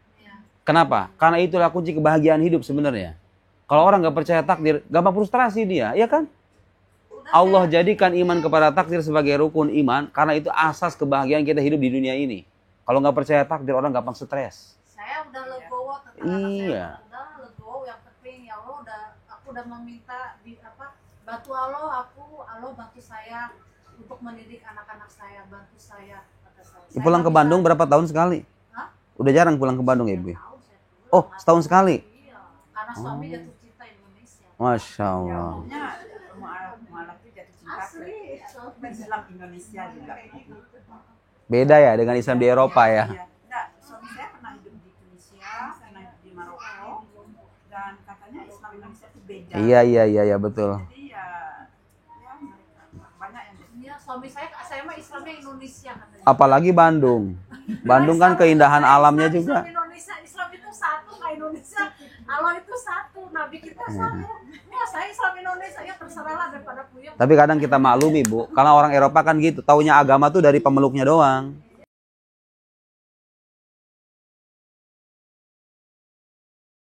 Kenapa? Karena itulah kunci kebahagiaan hidup sebenarnya. Kalau orang nggak percaya takdir, gampang frustrasi dia, ya kan? Allah jadikan iman kepada takdir sebagai rukun iman, karena itu asas kebahagiaan kita hidup di dunia ini. Kalau nggak percaya takdir, orang gampang stres. Saya udah legowo tentang Iya. udah legowo yang penting ya Allah aku udah meminta bantu Allah bantu saya untuk mendidik anak-anak saya, bantu saya. Pulang ke Bandung berapa tahun sekali? Hah? Udah jarang pulang ke Bandung ya, Ibu? Oh, setahun sekali? Iya, karena suami jatuh cinta Indonesia. Masya Allah. mualaf itu jatuh cinta ke Islam Indonesia juga. Beda ya dengan Islam di Eropa ya? Iya. Enggak, suami saya pernah hidup di Tunisia, pernah hidup di Maroko, dan katanya Islam Indonesia itu beda. Iya, betul. Jadi ya mereka banyak yang Iya, suami saya mah Islamnya Indonesia katanya. Apalagi Bandung. Bandung kan keindahan alamnya juga. Islam itu satu, nggak Indonesia. Allah itu satu, Nabi kita satu. Ya saya Islam Indonesia ya terserahlah daripada puyeng. Tapi kadang kita maklumi, Bu, karena orang Eropa kan gitu, taunya agama tuh dari pemeluknya doang.